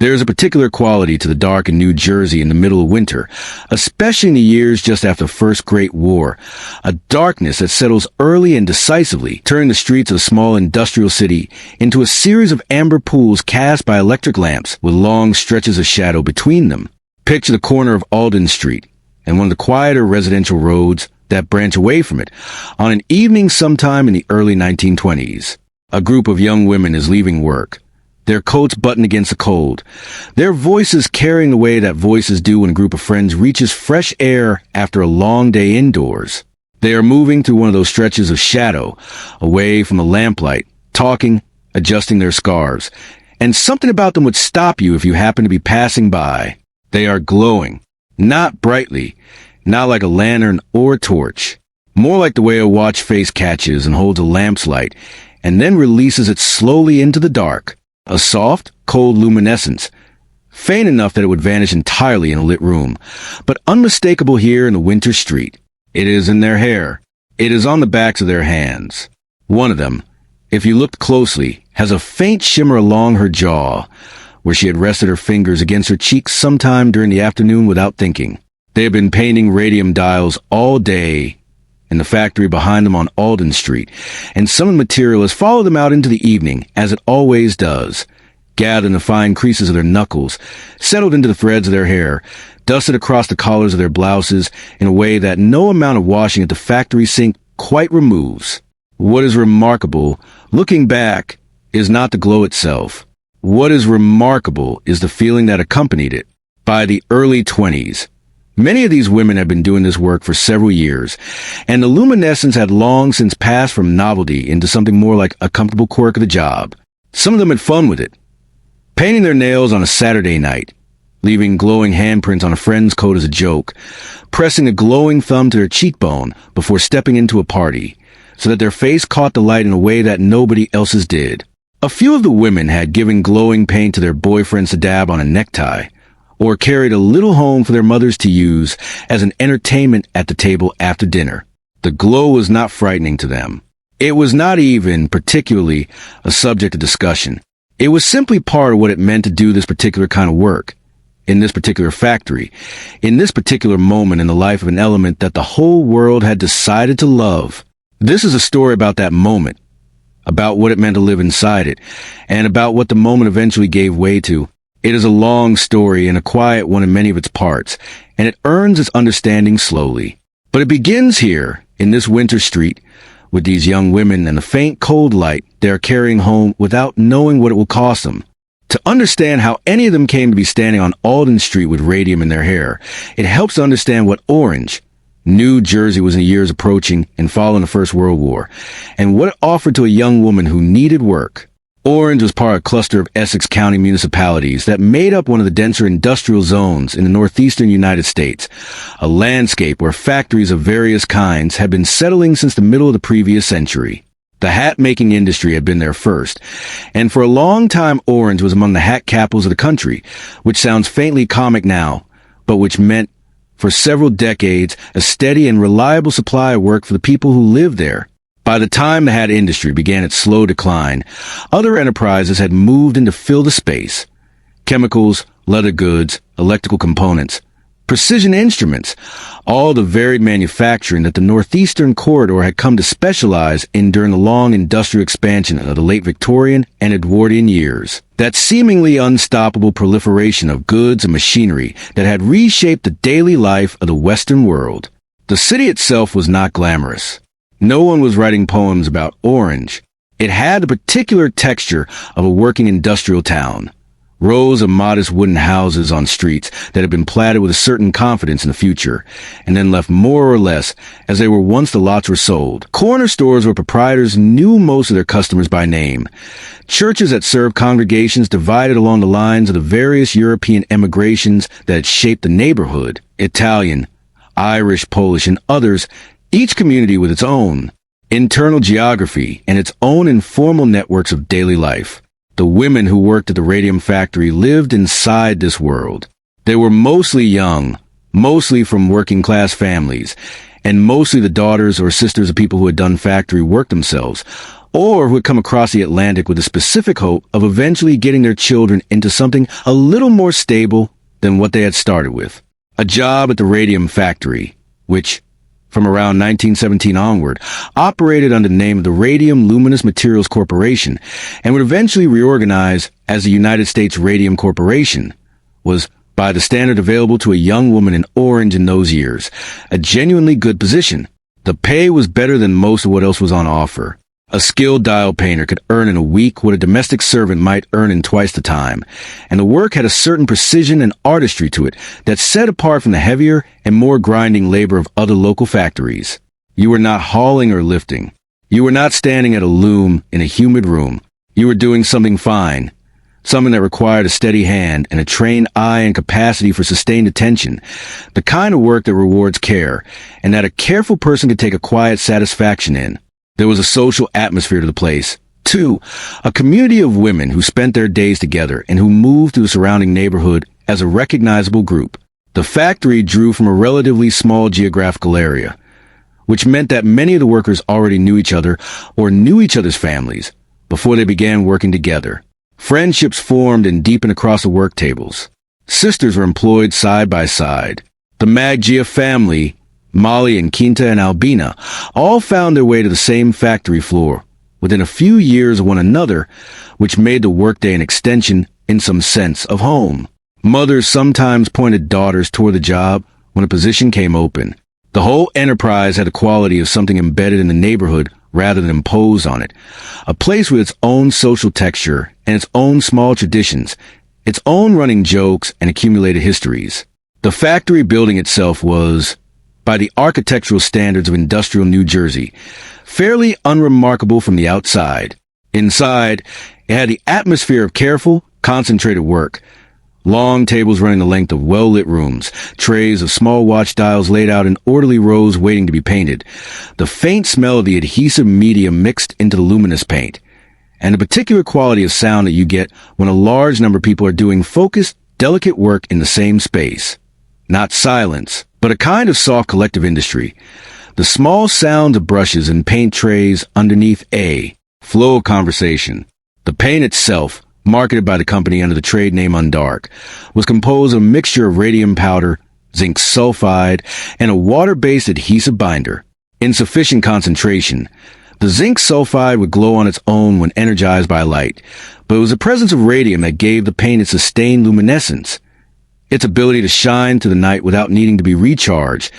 There is a particular quality to the dark in New Jersey in the middle of winter, especially in the years just after the First Great War. A darkness that settles early and decisively, turning the streets of the small industrial city into a series of amber pools cast by electric lamps with long stretches of shadow between them. Picture the corner of Alden Street and one of the quieter residential roads that branch away from it on an evening sometime in the early 1920s. A group of young women is leaving work, their coats buttoned against the cold, their voices carrying the way that voices do when a group of friends reaches fresh air after a long day indoors. They are moving through one of those stretches of shadow, away from the lamplight, talking, adjusting their scarves, and something about them would stop you if you happen to be passing by. They are glowing, not brightly, not like a lantern or a torch, more like the way a watch face catches and holds a lamp's light, and then releases it slowly into the dark. A soft, cold luminescence, faint enough that it would vanish entirely in a lit room, but unmistakable here in the winter street. It is in their hair. It is on the backs of their hands. One of them, if you looked closely, has a faint shimmer along her jaw, where she had rested her fingers against her cheeks sometime during the afternoon without thinking. They have been painting radium dials all day in the factory behind them on Alden Street, and some of the material has followed them out into the evening, as it always does, gathered in the fine creases of their knuckles, settled into the threads of their hair, dusted across the collars of their blouses in a way that no amount of washing at the factory sink quite removes. What is remarkable, looking back, is not the glow itself. What is remarkable is the feeling that accompanied it. By the early 20s, many of these women had been doing this work for several years, and the luminescence had long since passed from novelty into something more like a comfortable quirk of the job. Some of them had fun with it, painting their nails on a Saturday night, leaving glowing handprints on a friend's coat as a joke, pressing a glowing thumb to their cheekbone before stepping into a party, so that their face caught the light in a way that nobody else's did. A few of the women had given glowing paint to their boyfriends to dab on a necktie, or carried a little home for their mothers to use as an entertainment at the table after dinner. The glow was not frightening to them. It was not even particularly a subject of discussion. It was simply part of what it meant to do this particular kind of work, in this particular factory, in this particular moment in the life of an element that the whole world had decided to love. This is a story about that moment, about what it meant to live inside it, and about what the moment eventually gave way to. It is a long story and a quiet one in many of its parts, and it earns its understanding slowly. But it begins here, in this winter street, with these young women and the faint cold light they are carrying home without knowing what it will cost them. To understand how any of them came to be standing on Alden Street with radium in their hair, it helps to understand what Orange, New Jersey, was in the years approaching and following the First World War, and what it offered to a young woman who needed work. Orange was part of a cluster of Essex County municipalities that made up one of the denser industrial zones in the northeastern United States, a landscape where factories of various kinds had been settling since the middle of the previous century. The hat-making industry had been there first, and for a long time Orange was among the hat capitals of the country, which sounds faintly comic now, but which meant, for several decades, a steady and reliable supply of work for the people who lived there. By the time the hat industry began its slow decline, other enterprises had moved in to fill the space. Chemicals, leather goods, electrical components, precision instruments, all the varied manufacturing that the Northeastern Corridor had come to specialize in during the long industrial expansion of the late Victorian and Edwardian years. That seemingly unstoppable proliferation of goods and machinery that had reshaped the daily life of the Western world. The city itself was not glamorous. No one was writing poems about Orange. It had the particular texture of a working industrial town. Rows of modest wooden houses on streets that had been platted with a certain confidence in the future, and then left more or less as they were once the lots were sold. Corner stores where proprietors knew most of their customers by name. Churches that served congregations divided along the lines of the various European emigrations that had shaped the neighborhood. Italian, Irish, Polish, and others, each community with its own internal geography and its own informal networks of daily life. The women who worked at the radium factory lived inside this world. They were mostly young, mostly from working-class families, and mostly the daughters or sisters of people who had done factory work themselves, or who had come across the Atlantic with the specific hope of eventually getting their children into something a little more stable than what they had started with. A job at the Radium factory, which, from around 1917 onward, operated under the name of the Radium Luminous Materials Corporation and would eventually reorganize as the United States Radium Corporation, was, by the standard available to a young woman in Orange in those years, a genuinely good position. The pay was better than most of what else was on offer. A skilled dial painter could earn in a week what a domestic servant might earn in twice the time, and the work had a certain precision and artistry to it that set apart from the heavier and more grinding labor of other local factories. You were not hauling or lifting. You were not standing at a loom in a humid room. You were doing something fine, something that required a steady hand and a trained eye and capacity for sustained attention, the kind of work that rewards care, and that a careful person could take a quiet satisfaction in. There was a social atmosphere to the place. 2. A community of women who spent their days together and who moved through the surrounding neighborhood as a recognizable group. The factory drew from a relatively small geographical area, which meant that many of the workers already knew each other or knew each other's families before they began working together. Friendships formed and deepened across the work tables. Sisters were employed side by side. The Maggia family, Molly and Quinta and Albina, all found their way to the same factory floor within a few years of one another, which made the workday an extension, in some sense, of home. Mothers sometimes pointed daughters toward the job when a position came open. The whole enterprise had the quality of something embedded in the neighborhood rather than imposed on it, a place with its own social texture and its own small traditions, its own running jokes and accumulated histories. The factory building itself was, by the architectural standards of industrial New Jersey, fairly unremarkable from the outside. Inside, it had the atmosphere of careful, concentrated work. Long tables running the length of well-lit rooms, trays of small watch dials laid out in orderly rows waiting to be painted, the faint smell of the adhesive medium mixed into the luminous paint, and the particular quality of sound that you get when a large number of people are doing focused, delicate work in the same space. Not silence, but a kind of soft collective industry. The small sound of brushes and paint trays underneath a flow of conversation. The paint itself, marketed by the company under the trade name Undark, was composed of a mixture of radium powder, zinc sulfide, and a water-based adhesive binder. In sufficient concentration, the zinc sulfide would glow on its own when energized by light, but it was the presence of radium that gave the paint its sustained luminescence, its ability to shine through the night without needing to be recharged,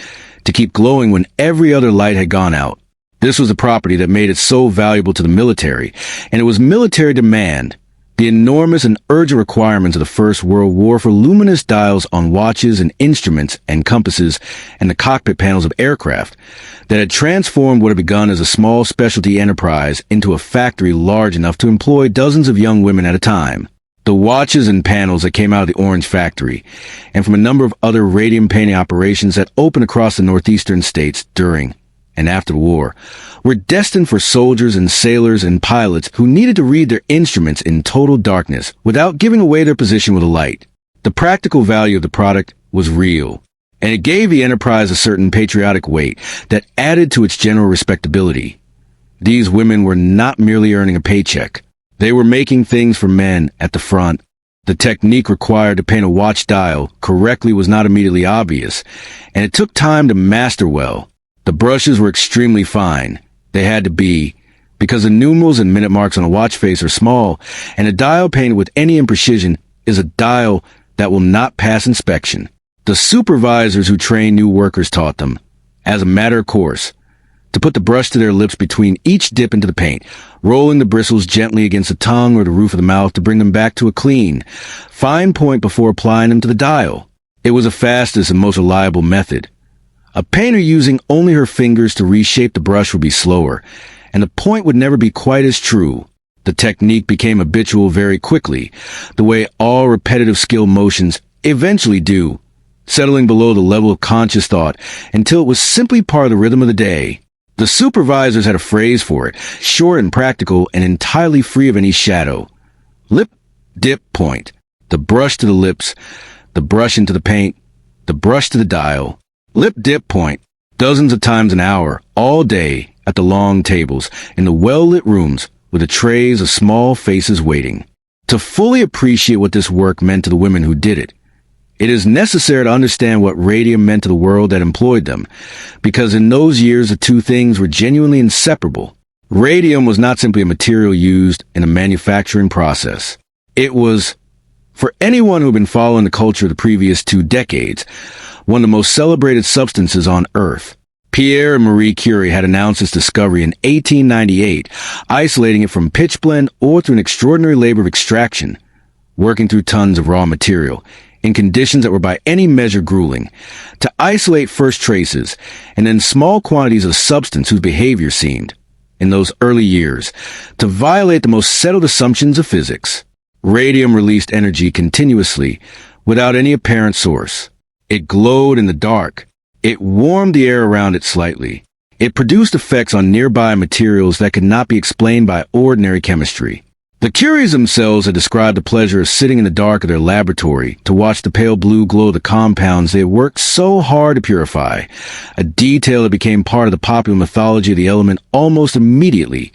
to keep glowing when every other light had gone out. This was a property that made it so valuable to the military, and it was military demand, the enormous and urgent requirements of the First World War for luminous dials on watches and instruments and compasses and the cockpit panels of aircraft, that had transformed what had begun as a small specialty enterprise into a factory large enough to employ dozens of young women at a time. The watches and panels that came out of the Orange factory, and from a number of other radium painting operations that opened across the northeastern states during and after the war, were destined for soldiers and sailors and pilots who needed to read their instruments in total darkness without giving away their position with a light. The practical value of the product was real, and it gave the enterprise a certain patriotic weight that added to its general respectability. These women were not merely earning a paycheck. They were making things for men at the front. The technique required to paint a watch dial correctly was not immediately obvious, and it took time to master well. The brushes were extremely fine. They had to be, because the numerals and minute marks on a watch face are small, and a dial painted with any imprecision is a dial that will not pass inspection. The supervisors who trained new workers taught them, as a matter of course, to put the brush to their lips between each dip into the paint, rolling the bristles gently against the tongue or the roof of the mouth to bring them back to a clean, fine point before applying them to the dial. It was the fastest and most reliable method. A painter using only her fingers to reshape the brush would be slower, and the point would never be quite as true. The technique became habitual very quickly, the way all repetitive skill motions eventually do, settling below the level of conscious thought until it was simply part of the rhythm of the day. The supervisors had a phrase for it, short and practical and entirely free of any shadow. Lip, dip, point. The brush to the lips, the brush into the paint, the brush to the dial. Lip, dip, point. Dozens of times an hour, all day, at the long tables, in the well-lit rooms, with the trays of small faces waiting. To fully appreciate what this work meant to the women who did it, it is necessary to understand what radium meant to the world that employed them, because in those years the two things were genuinely inseparable. Radium was not simply a material used in a manufacturing process. It was, for anyone who had been following the culture of the previous 2 decades, one of the most celebrated substances on Earth. Pierre and Marie Curie had announced its discovery in 1898, isolating it from pitchblende or through an extraordinary labor of extraction, working through tons of raw material, in conditions that were by any measure grueling, to isolate first traces, and then small quantities of substance whose behavior seemed, in those early years, to violate the most settled assumptions of physics. Radium released energy continuously, without any apparent source. It glowed in the dark. It warmed the air around it slightly. It produced effects on nearby materials that could not be explained by ordinary chemistry. The Curies themselves had described the pleasure of sitting in the dark of their laboratory to watch the pale blue glow of the compounds they had worked so hard to purify, a detail that became part of the popular mythology of the element almost immediately.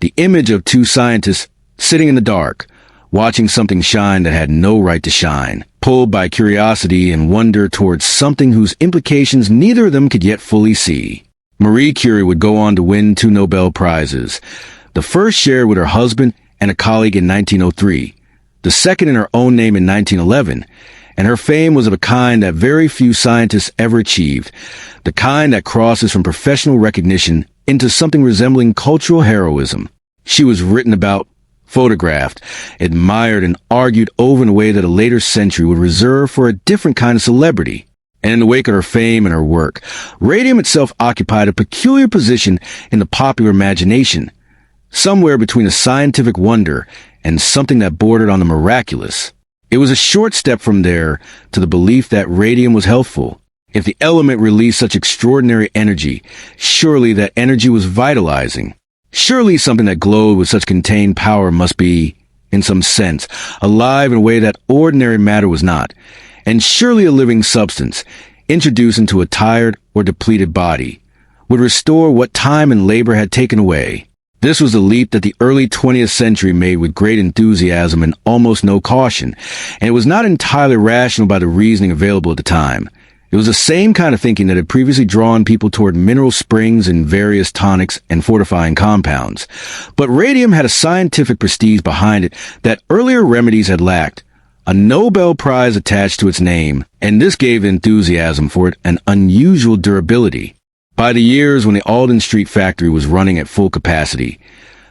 The image of 2 scientists sitting in the dark, watching something shine that had no right to shine, pulled by curiosity and wonder towards something whose implications neither of them could yet fully see. Marie Curie would go on to win 2 Nobel Prizes, the first shared with her husband and a colleague in 1903, the second in her own name in 1911, and her fame was of a kind that very few scientists ever achieved, the kind that crosses from professional recognition into something resembling cultural heroism. She was written about, photographed, admired, and argued over in a way that a later century would reserve for a different kind of celebrity. And in the wake of her fame and her work, radium itself occupied a peculiar position in the popular imagination, somewhere between a scientific wonder and something that bordered on the miraculous. It was a short step from there to the belief that radium was healthful. If the element released such extraordinary energy, surely that energy was vitalizing. Surely something that glowed with such contained power must be, in some sense, alive in a way that ordinary matter was not. And surely a living substance, introduced into a tired or depleted body, would restore what time and labor had taken away. This was the leap that the early 20th century made with great enthusiasm and almost no caution, and it was not entirely rational by the reasoning available at the time. It was the same kind of thinking that had previously drawn people toward mineral springs and various tonics and fortifying compounds. But radium had a scientific prestige behind it that earlier remedies had lacked, a Nobel Prize attached to its name, and this gave enthusiasm for it an unusual durability. By the years when the Alden Street factory was running at full capacity,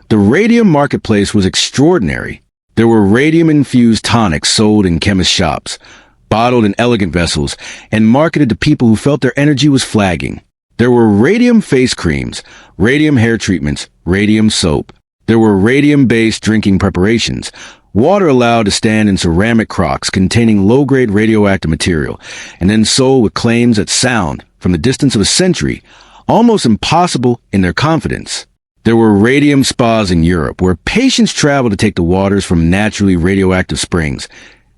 the radium marketplace was extraordinary. There were radium-infused tonics sold in chemist shops, bottled in elegant vessels, and marketed to people who felt their energy was flagging. There were radium face creams, radium hair treatments, radium soap. There were radium-based drinking preparations, water allowed to stand in ceramic crocks containing low-grade radioactive material, and then sold with claims that sound, from the distance of a century, almost impossible in their confidence. There were radium spas in Europe, where patients traveled to take the waters from naturally radioactive springs,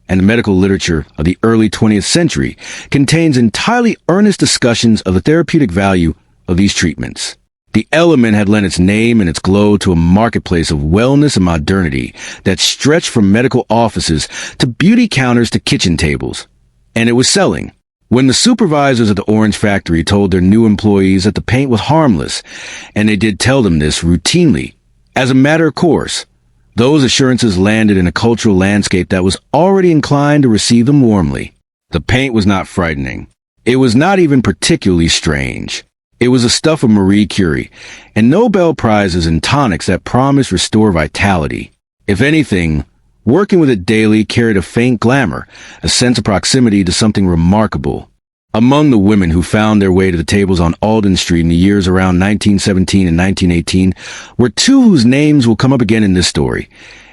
and the medical literature of the early 20th century contains entirely earnest discussions of the therapeutic value of these treatments. The element had lent its name and its glow to a marketplace of wellness and modernity that stretched from medical offices to beauty counters to kitchen tables. And it was selling. When the supervisors at the Orange Factory told their new employees that the paint was harmless, and they did tell them this routinely, as a matter of course, those assurances landed in a cultural landscape that was already inclined to receive them warmly. The paint was not frightening. It was not even particularly strange. It was the stuff of Marie Curie, and Nobel Prizes and tonics that promised restore vitality. If anything, working with it daily carried a faint glamour, a sense of proximity to something remarkable. Among the women who found their way to the tables on Alden Street in the years around 1917 and 1918 were 2 whose names will come up again in this story,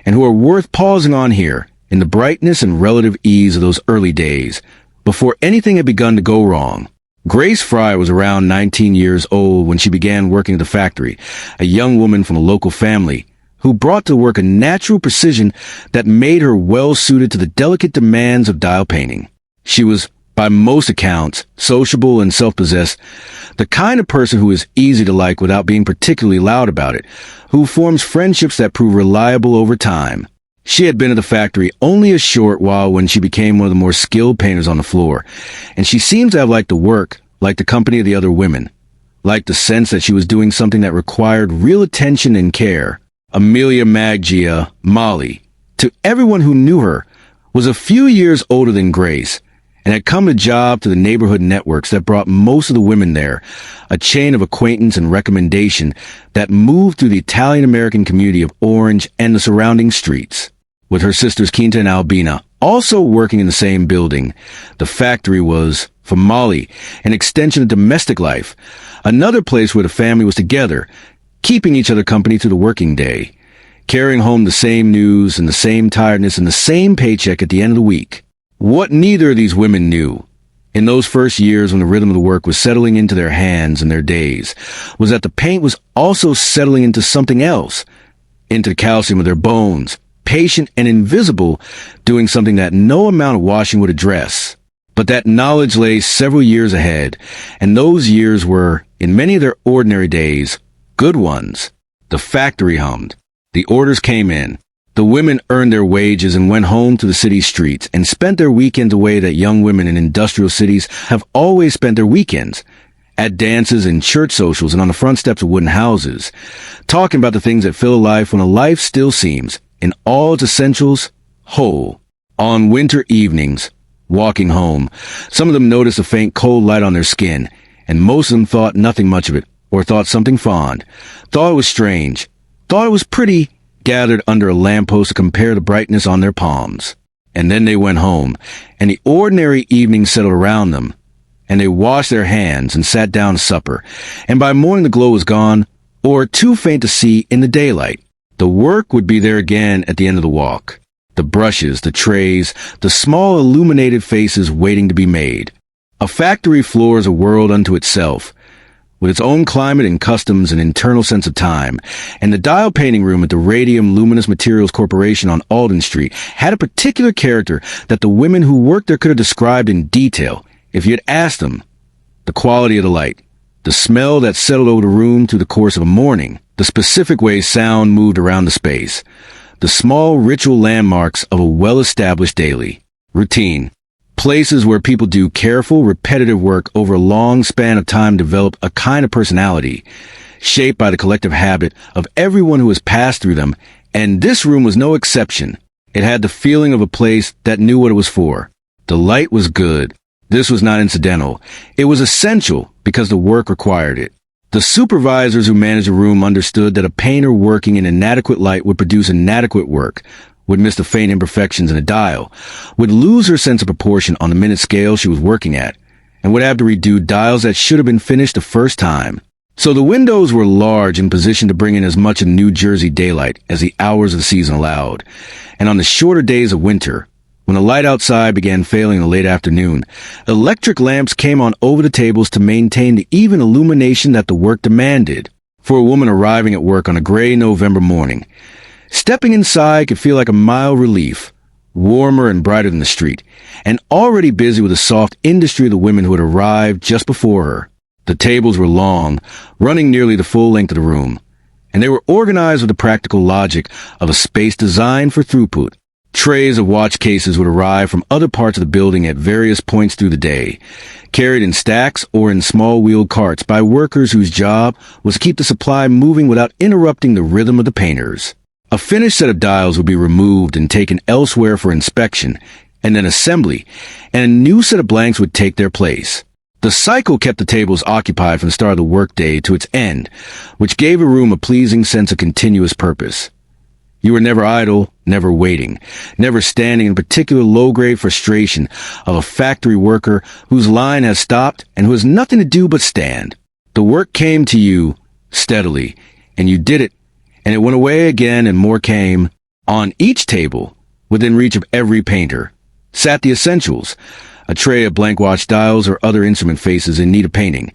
and who are worth pausing on here, in the brightness and relative ease of those early days, before anything had begun to go wrong. Grace Fry was around 19 years old when she began working at the factory, a young woman from a local family, who brought to work a natural precision that made her well suited to the delicate demands of dial painting. She was By most accounts, sociable and self-possessed, the kind of person who is easy to like without being particularly loud about it, who forms friendships that prove reliable over time. She had been at the factory only a short while when she became one of the more skilled painters on the floor, and she seemed to have liked the work, liked the company of the other women, liked the sense that she was doing something that required real attention and care. Amelia Maggia, Molly, to everyone who knew her, was a few years older than Grace, and had come to job to the neighborhood networks that brought most of the women there, a chain of acquaintance and recommendation that moved through the Italian-American community of Orange and the surrounding streets. With her sisters Quinta and Albina also working in the same building, the factory was, for Molly, an extension of domestic life, another place where the family was together, keeping each other company through the working day, carrying home the same news and the same tiredness and the same paycheck at the end of the week. What neither of these women knew, in those first years when the rhythm of the work was settling into their hands and their days, was that the paint was also settling into something else, into the calcium of their bones, patient and invisible, doing something that no amount of washing would address. But that knowledge lay several years ahead, and those years were, in many of their ordinary days, good ones. The factory hummed. The orders came in. The women earned their wages and went home to the city's streets and spent their weekends the way that young women in industrial cities have always spent their weekends, at dances and church socials and on the front steps of wooden houses, talking about the things that fill a life when a life still seems, in all its essentials, whole. On winter evenings, walking home, some of them noticed a faint cold light on their skin, and most of them thought nothing much of it, or thought something fond, thought it was strange, thought it was pretty, gathered under a lamppost to compare the brightness on their palms. And then they went home, and the ordinary evening settled around them, and they washed their hands and sat down to supper, and by morning the glow was gone, or too faint to see in the daylight. The work would be there again at the end of the walk. The brushes, the trays, the small illuminated faces waiting to be made. A factory floor is a world unto itself, with its own climate and customs and internal sense of time, and the dial painting room at the Radium Luminous Materials Corporation on Alden Street had a particular character that the women who worked there could have described in detail if you had asked them. The quality of the light, the smell that settled over the room through the course of a morning, the specific way sound moved around the space, the small ritual landmarks of a well-established daily routine. Places where people do careful, repetitive work over a long span of time develop a kind of personality, shaped by the collective habit of everyone who has passed through them, and this room was no exception. It had the feeling of a place that knew what it was for. The light was good. This was not incidental. It was essential because the work required it. The supervisors who managed the room understood that a painter working in inadequate light would produce inadequate work, would miss the faint imperfections in a dial, would lose her sense of proportion on the minute scale she was working at, and would have to redo dials that should have been finished the first time. So the windows were large and positioned to bring in as much of New Jersey daylight as the hours of the season allowed, and on the shorter days of winter, when the light outside began failing in the late afternoon, electric lamps came on over the tables to maintain the even illumination that the work demanded. For a woman arriving at work on a gray November morning, stepping inside could feel like a mild relief, warmer and brighter than the street, and already busy with the soft industry of the women who had arrived just before her. The tables were long, running nearly the full length of the room, and they were organized with the practical logic of a space designed for throughput. Trays of watch cases would arrive from other parts of the building at various points through the day, carried in stacks or in small wheeled carts by workers whose job was to keep the supply moving without interrupting the rhythm of the painters. A finished set of dials would be removed and taken elsewhere for inspection, and then assembly, and a new set of blanks would take their place. The cycle kept the tables occupied from the start of the workday to its end, which gave the room a pleasing sense of continuous purpose. You were never idle, never waiting, never standing in particular low-grade frustration of a factory worker whose line has stopped and who has nothing to do but stand. The work came to you steadily, and you did it, and it went away again and more came. On each table, within reach of every painter, sat the essentials, a tray of blank watch dials or other instrument faces in need of painting,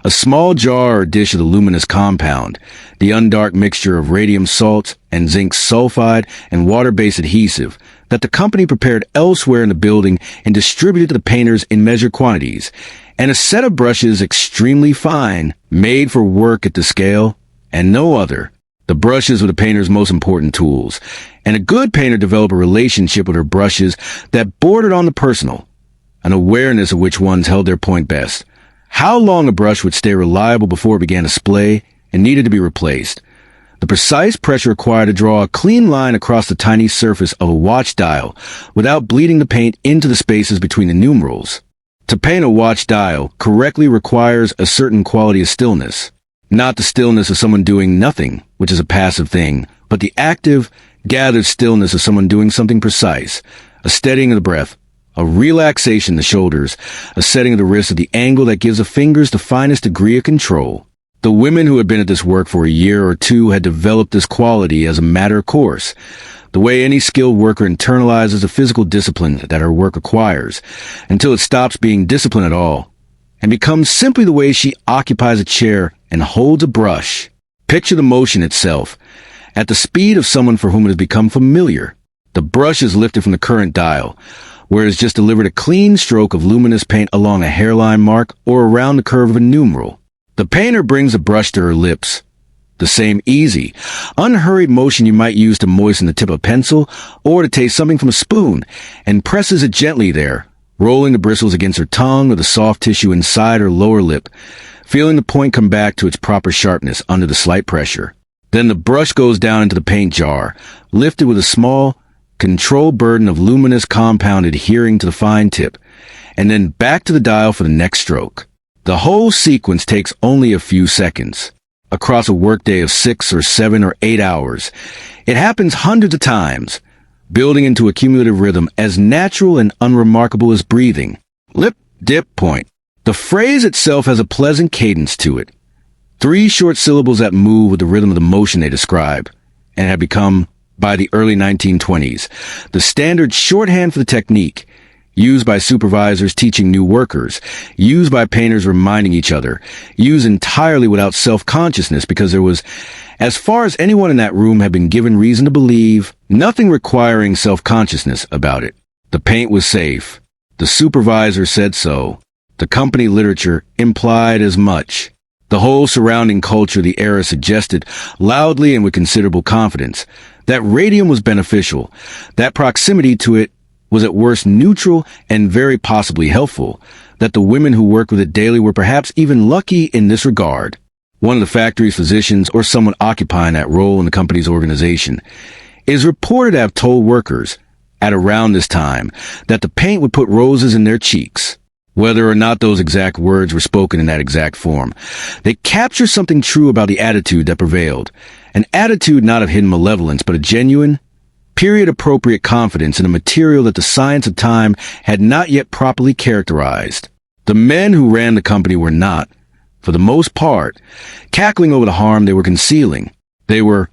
a small jar or dish of the luminous compound, the undark mixture of radium salts and zinc sulfide and water-based adhesive, that the company prepared elsewhere in the building and distributed to the painters in measured quantities, and a set of brushes extremely fine, made for work at the scale, and no other. The brushes were the painter's most important tools, and a good painter developed a relationship with her brushes that bordered on the personal, an awareness of which ones held their point best. How long a brush would stay reliable before it began to splay and needed to be replaced. The precise pressure required to draw a clean line across the tiny surface of a watch dial without bleeding the paint into the spaces between the numerals. To paint a watch dial correctly requires a certain quality of stillness. Not the stillness of someone doing nothing, which is a passive thing, but the active, gathered stillness of someone doing something precise, a steadying of the breath, a relaxation of the shoulders, a setting of the wrists at the angle that gives the fingers the finest degree of control. The women who had been at this work for a year or two had developed this quality as a matter of course, the way any skilled worker internalizes the physical discipline that her work requires, until it stops being discipline at all, and becomes simply the way she occupies a chair and holds a brush. Picture the motion itself, at the speed of someone for whom it has become familiar. The brush is lifted from the current dial, where it is just delivered a clean stroke of luminous paint along a hairline mark or around the curve of a numeral. The painter brings the brush to her lips. The same easy, unhurried motion you might use to moisten the tip of a pencil or to taste something from a spoon, and presses it gently there, rolling the bristles against her tongue or the soft tissue inside her lower lip, feeling the point come back to its proper sharpness under the slight pressure. Then the brush goes down into the paint jar, lifted with a small, controlled burden of luminous compound adhering to the fine tip, and then back to the dial for the next stroke. The whole sequence takes only a few seconds. Across a workday of 6 or 7 or 8 hours, it happens hundreds of times, building into a cumulative rhythm as natural and unremarkable as breathing. Lip, dip, point. The phrase itself has a pleasant cadence to it. 3 short syllables that move with the rhythm of the motion they describe, and have become, by the early 1920s, the standard shorthand for the technique, used by supervisors teaching new workers, used by painters reminding each other, used entirely without self-consciousness because there was, as far as anyone in that room had been given reason to believe, nothing requiring self-consciousness about it. The paint was safe. The supervisor said so. The company literature implied as much. The whole surrounding culture of the era suggested, loudly and with considerable confidence, that radium was beneficial, that proximity to it was at worst neutral and very possibly helpful, that the women who worked with it daily were perhaps even lucky in this regard. One of the factory's physicians, or someone occupying that role in the company's organization, is reported to have told workers, at around this time, that the paint would put roses in their cheeks. Whether or not those exact words were spoken in that exact form, they capture something true about the attitude that prevailed, an attitude not of hidden malevolence, but a genuine, period-appropriate confidence in a material that the science of time had not yet properly characterized. The men who ran the company were not, for the most part, cackling over the harm they were concealing. They were,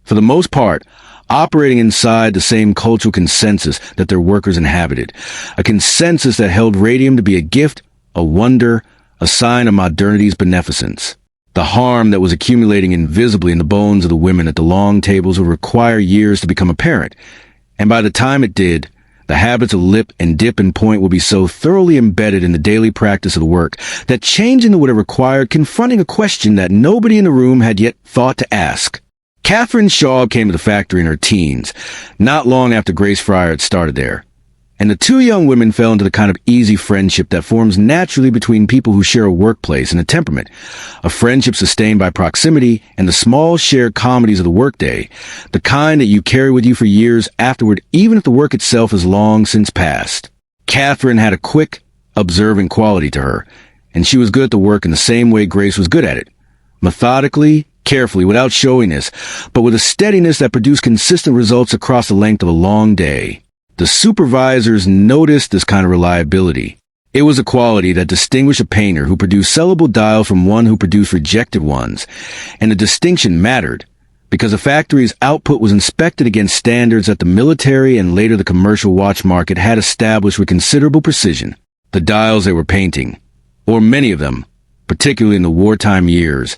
for the most part, operating inside the same cultural consensus that their workers inhabited, a consensus that held radium to be a gift, a wonder, a sign of modernity's beneficence. The harm that was accumulating invisibly in the bones of the women at the long tables would require years to become apparent, and by the time it did, the habits of lip and dip and point would be so thoroughly embedded in the daily practice of the work that changing them would have required confronting a question that nobody in the room had yet thought to ask. Catherine Shaw came to the factory in her teens, not long after Grace Fryer had started there, and the 2 young women fell into the kind of easy friendship that forms naturally between people who share a workplace and a temperament, a friendship sustained by proximity and the small shared comedies of the workday, the kind that you carry with you for years afterward even if the work itself is long since past. Catherine had a quick, observant quality to her, and she was good at the work in the same way Grace was good at it, methodically, carefully, without showiness, but with a steadiness that produced consistent results across the length of a long day. The supervisors noticed this kind of reliability. It was a quality that distinguished a painter who produced sellable dials from one who produced rejected ones, and the distinction mattered, because the factory's output was inspected against standards that the military and later the commercial watch market had established with considerable precision. The dials they were painting, or many of them, particularly in the wartime years,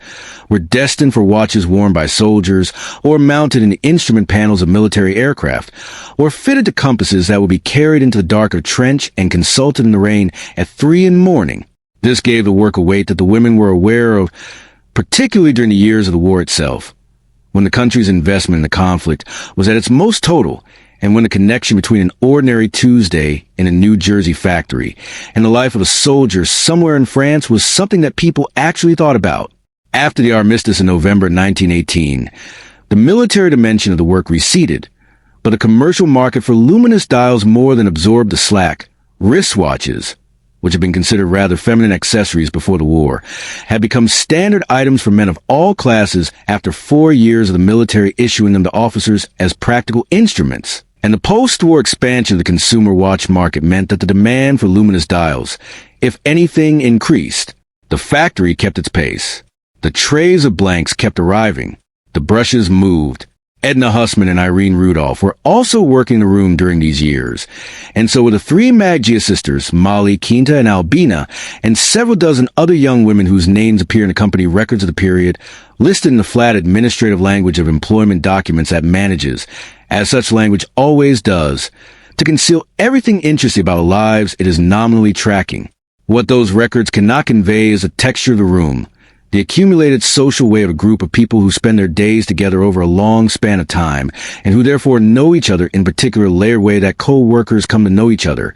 were destined for watches worn by soldiers or mounted in the instrument panels of military aircraft, or fitted to compasses that would be carried into the dark of a trench and consulted in the rain at 3 a.m. This gave the work a weight that the women were aware of, particularly during the years of the war itself, when the country's investment in the conflict was at its most total, and when the connection between an ordinary Tuesday in a New Jersey factory and the life of a soldier somewhere in France was something that people actually thought about. After the armistice in November 1918, the military dimension of the work receded, but the commercial market for luminous dials more than absorbed the slack. Wristwatches, which had been considered rather feminine accessories before the war, had become standard items for men of all classes after 4 years of the military issuing them to officers as practical instruments. And the post-war expansion of the consumer watch market meant that the demand for luminous dials, if anything, increased. The factory kept its pace. The trays of blanks kept arriving. The brushes moved. Edna Hussman and Irene Rudolph were also working the room during these years. And so were the 3 Maggia sisters, Molly, Quinta, and Albina, and several dozen other young women whose names appear in the company records of the period, listed in the flat administrative language of employment documents that manages, as such language always does, to conceal everything interesting about the lives it is nominally tracking. What those records cannot convey is the texture of the room, the accumulated social weight of a group of people who spend their days together over a long span of time, and who therefore know each other in particular layered way that co-workers come to know each other,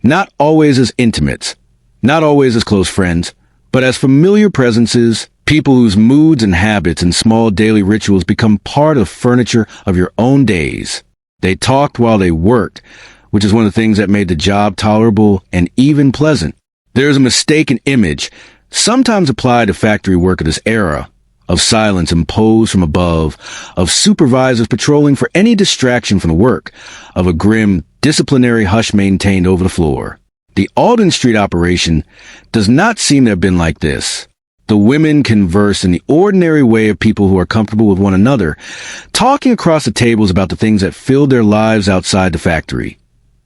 not always as intimates, not always as close friends, but as familiar presences, people whose moods and habits and small daily rituals become part of furniture of your own days. They talked while they worked, which is one of the things that made the job tolerable and even pleasant. There is a mistaken image, sometimes applied to factory work of this era, of silence imposed from above, of supervisors patrolling for any distraction from the work, of a grim, disciplinary hush maintained over the floor. The Alden Street operation does not seem to have been like this. The women converse in the ordinary way of people who are comfortable with one another, talking across the tables about the things that filled their lives outside the factory.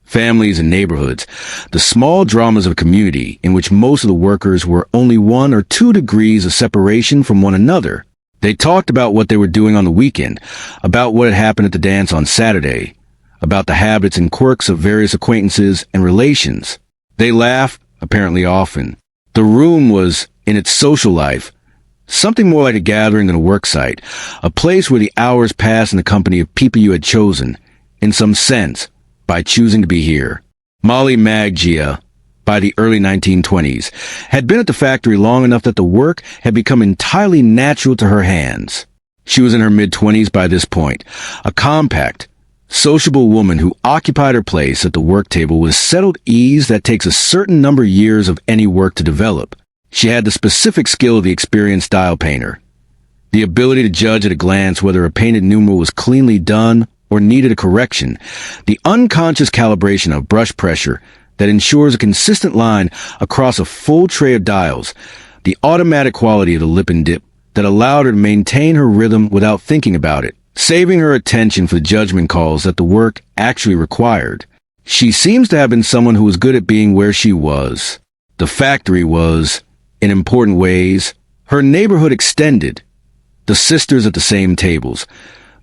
Families and neighborhoods, the small dramas of a community in which most of the workers were only 1 or 2 degrees of separation from one another. They talked about what they were doing on the weekend, about what had happened at the dance on Saturday, about the habits and quirks of various acquaintances and relations. They laughed, apparently often. The room was, in its social life, something more like a gathering than a work site, a place where the hours passed in the company of people you had chosen, in some sense, by choosing to be here. Molly Maggia, by the early 1920s, had been at the factory long enough that the work had become entirely natural to her hands. She was in her mid-20s by this point, a compact, sociable woman who occupied her place at the work table with settled ease that takes a certain number of years of any work to develop. She had the specific skill of the experienced dial painter, the ability to judge at a glance whether a painted numeral was cleanly done or needed a correction, the unconscious calibration of brush pressure that ensures a consistent line across a full tray of dials, the automatic quality of the lip and dip that allowed her to maintain her rhythm without thinking about it, saving her attention for the judgment calls that the work actually required. She seems to have been someone who was good at being where she was. The factory was, in important ways, her neighborhood extended. The sisters at the same tables,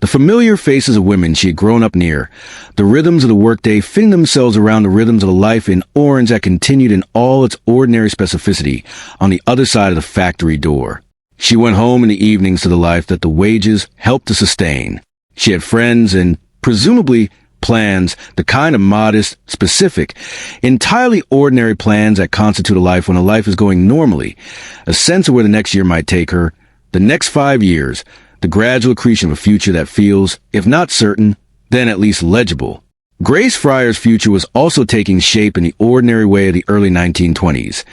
the familiar faces of women she had grown up near, the rhythms of the workday fitting themselves around the rhythms of the life in orange that continued in all its ordinary specificity on the other side of the factory door. She went home in the evenings to the life that the wages helped to sustain. She had friends and, presumably, plans, the kind of modest, specific, entirely ordinary plans that constitute a life when a life is going normally, a sense of where the next year might take her, the next 5 years, the gradual accretion of a future that feels, if not certain, then at least legible. Grace Fryer's future was also taking shape in the ordinary way of the early 1920s,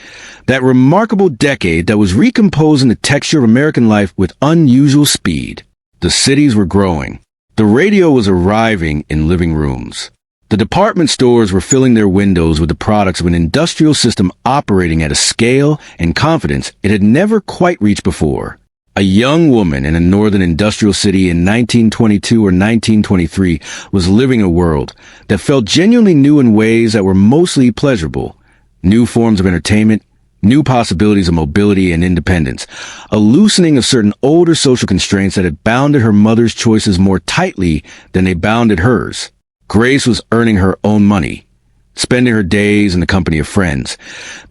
that remarkable decade that was recomposing the texture of American life with unusual speed. The cities were growing. The radio was arriving in living rooms. The department stores were filling their windows with the products of an industrial system operating at a scale and confidence it had never quite reached before. A young woman in a northern industrial city in 1922 or 1923 was living a world that felt genuinely new in ways that were mostly pleasurable. New forms of entertainment, new possibilities of mobility and independence, a loosening of certain older social constraints that had bounded her mother's choices more tightly than they bounded hers. Grace was earning her own money, spending her days in the company of friends,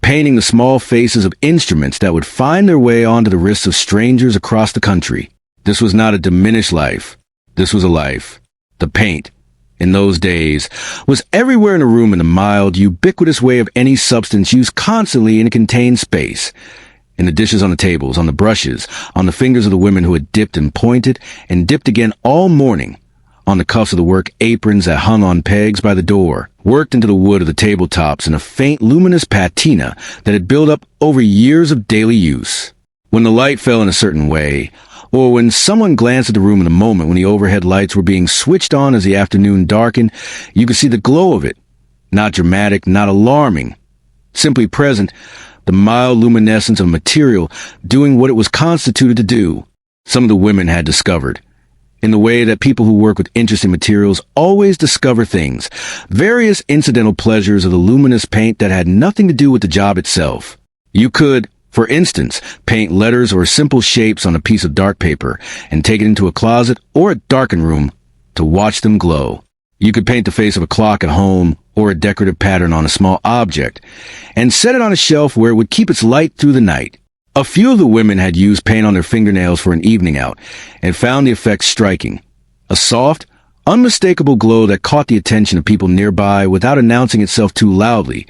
painting the small faces of instruments that would find their way onto the wrists of strangers across the country. This was not a diminished life. This was a life. The paint, in those days, was everywhere in a room in a mild, ubiquitous way of any substance used constantly in a contained space. In the dishes on the tables, on the brushes, on the fingers of the women who had dipped and pointed and dipped again all morning, on the cuffs of the work aprons that hung on pegs by the door, worked into the wood of the tabletops in a faint luminous patina that had built up over years of daily use. When the light fell in a certain way, or when someone glanced at the room in a moment when the overhead lights were being switched on as the afternoon darkened, you could see the glow of it. Not dramatic, not alarming. Simply present, the mild luminescence of material doing what it was constituted to do. Some of the women had discovered. In the way that people who work with interesting materials always discover things, various incidental pleasures of the luminous paint that had nothing to do with the job itself. You could, for instance, paint letters or simple shapes on a piece of dark paper and take it into a closet or a darkened room to watch them glow. You could paint the face of a clock at home or a decorative pattern on a small object and set it on a shelf where it would keep its light through the night. A few of the women had used paint on their fingernails for an evening out and found the effect striking. A soft, unmistakable glow that caught the attention of people nearby without announcing itself too loudly,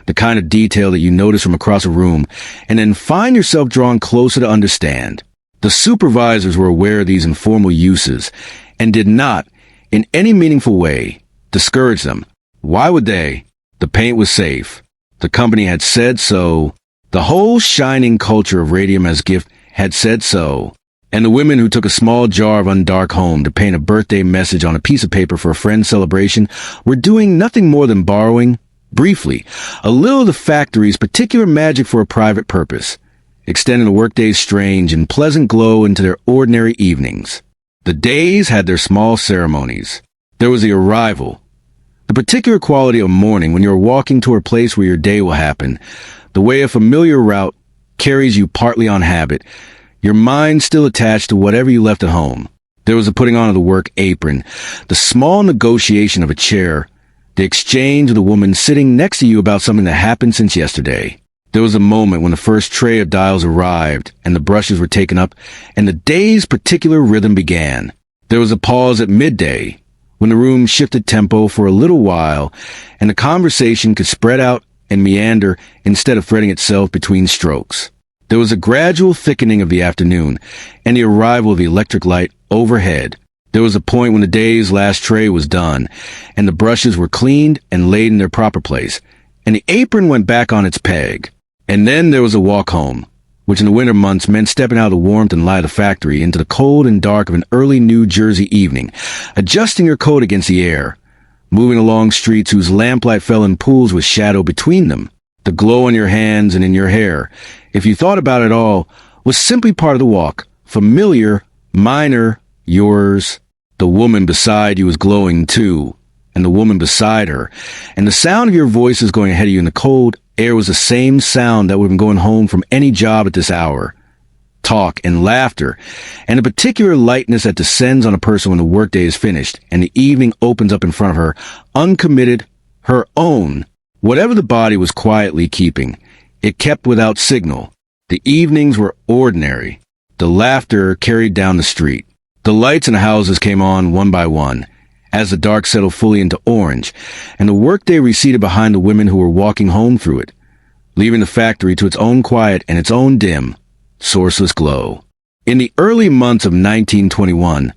the kind of detail that you notice from across a room and then find yourself drawn closer to understand. The supervisors were aware of these informal uses and did not, in any meaningful way, discourage them. Why would they? The paint was safe. The company had said so. The whole shining culture of Radium as gift had said so. And the women who took a small jar of undark home to paint a birthday message on a piece of paper for a friend's celebration were doing nothing more than borrowing, briefly, a little of the factory's particular magic for a private purpose, extending the workday's strange and pleasant glow into their ordinary evenings. The days had their small ceremonies. There was the arrival, the particular quality of morning when you are walking to a place where your day will happen, the way a familiar route carries you partly on habit, your mind still attached to whatever you left at home. There was the putting on of the work apron, the small negotiation of a chair, the exchange of the woman sitting next to you about something that happened since yesterday. There was a moment when the first tray of dials arrived and the brushes were taken up and the day's particular rhythm began. There was a pause at midday when the room shifted tempo for a little while and the conversation could spread out and meander instead of threading itself between strokes. There was a gradual thickening of the afternoon and the arrival of the electric light overhead. There was a point when the day's last tray was done and the brushes were cleaned and laid in their proper place and the apron went back on its peg. And then there was a walk home, which in the winter months meant stepping out of the warmth and light of the factory into the cold and dark of an early New Jersey evening, adjusting your coat against the air, moving along streets whose lamplight fell in pools with shadow between them. The glow on your hands and in your hair, if you thought about it all, was simply part of the walk, familiar, minor, yours. The woman beside you was glowing too, and the woman beside her, and the sound of your voices going ahead of you in the cold air was the same sound that would have been going home from any job at this hour. Talk and laughter, and a particular lightness that descends on a person when the workday is finished and the evening opens up in front of her, uncommitted, her own. Whatever the body was quietly keeping, it kept without signal. The evenings were ordinary. The laughter carried down the street. The lights in the houses came on one by one, as the dark settled fully into orange, and the workday receded behind the women who were walking home through it, leaving the factory to its own quiet and its own dim, sourceless glow. In the early months of 1921,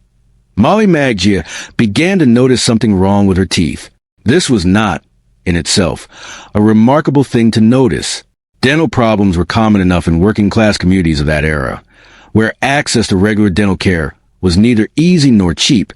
Molly Maggia began to notice something wrong with her teeth. This was not, in itself, a remarkable thing to notice. Dental problems were common enough in working-class communities of that era, where access to regular dental care was neither easy nor cheap,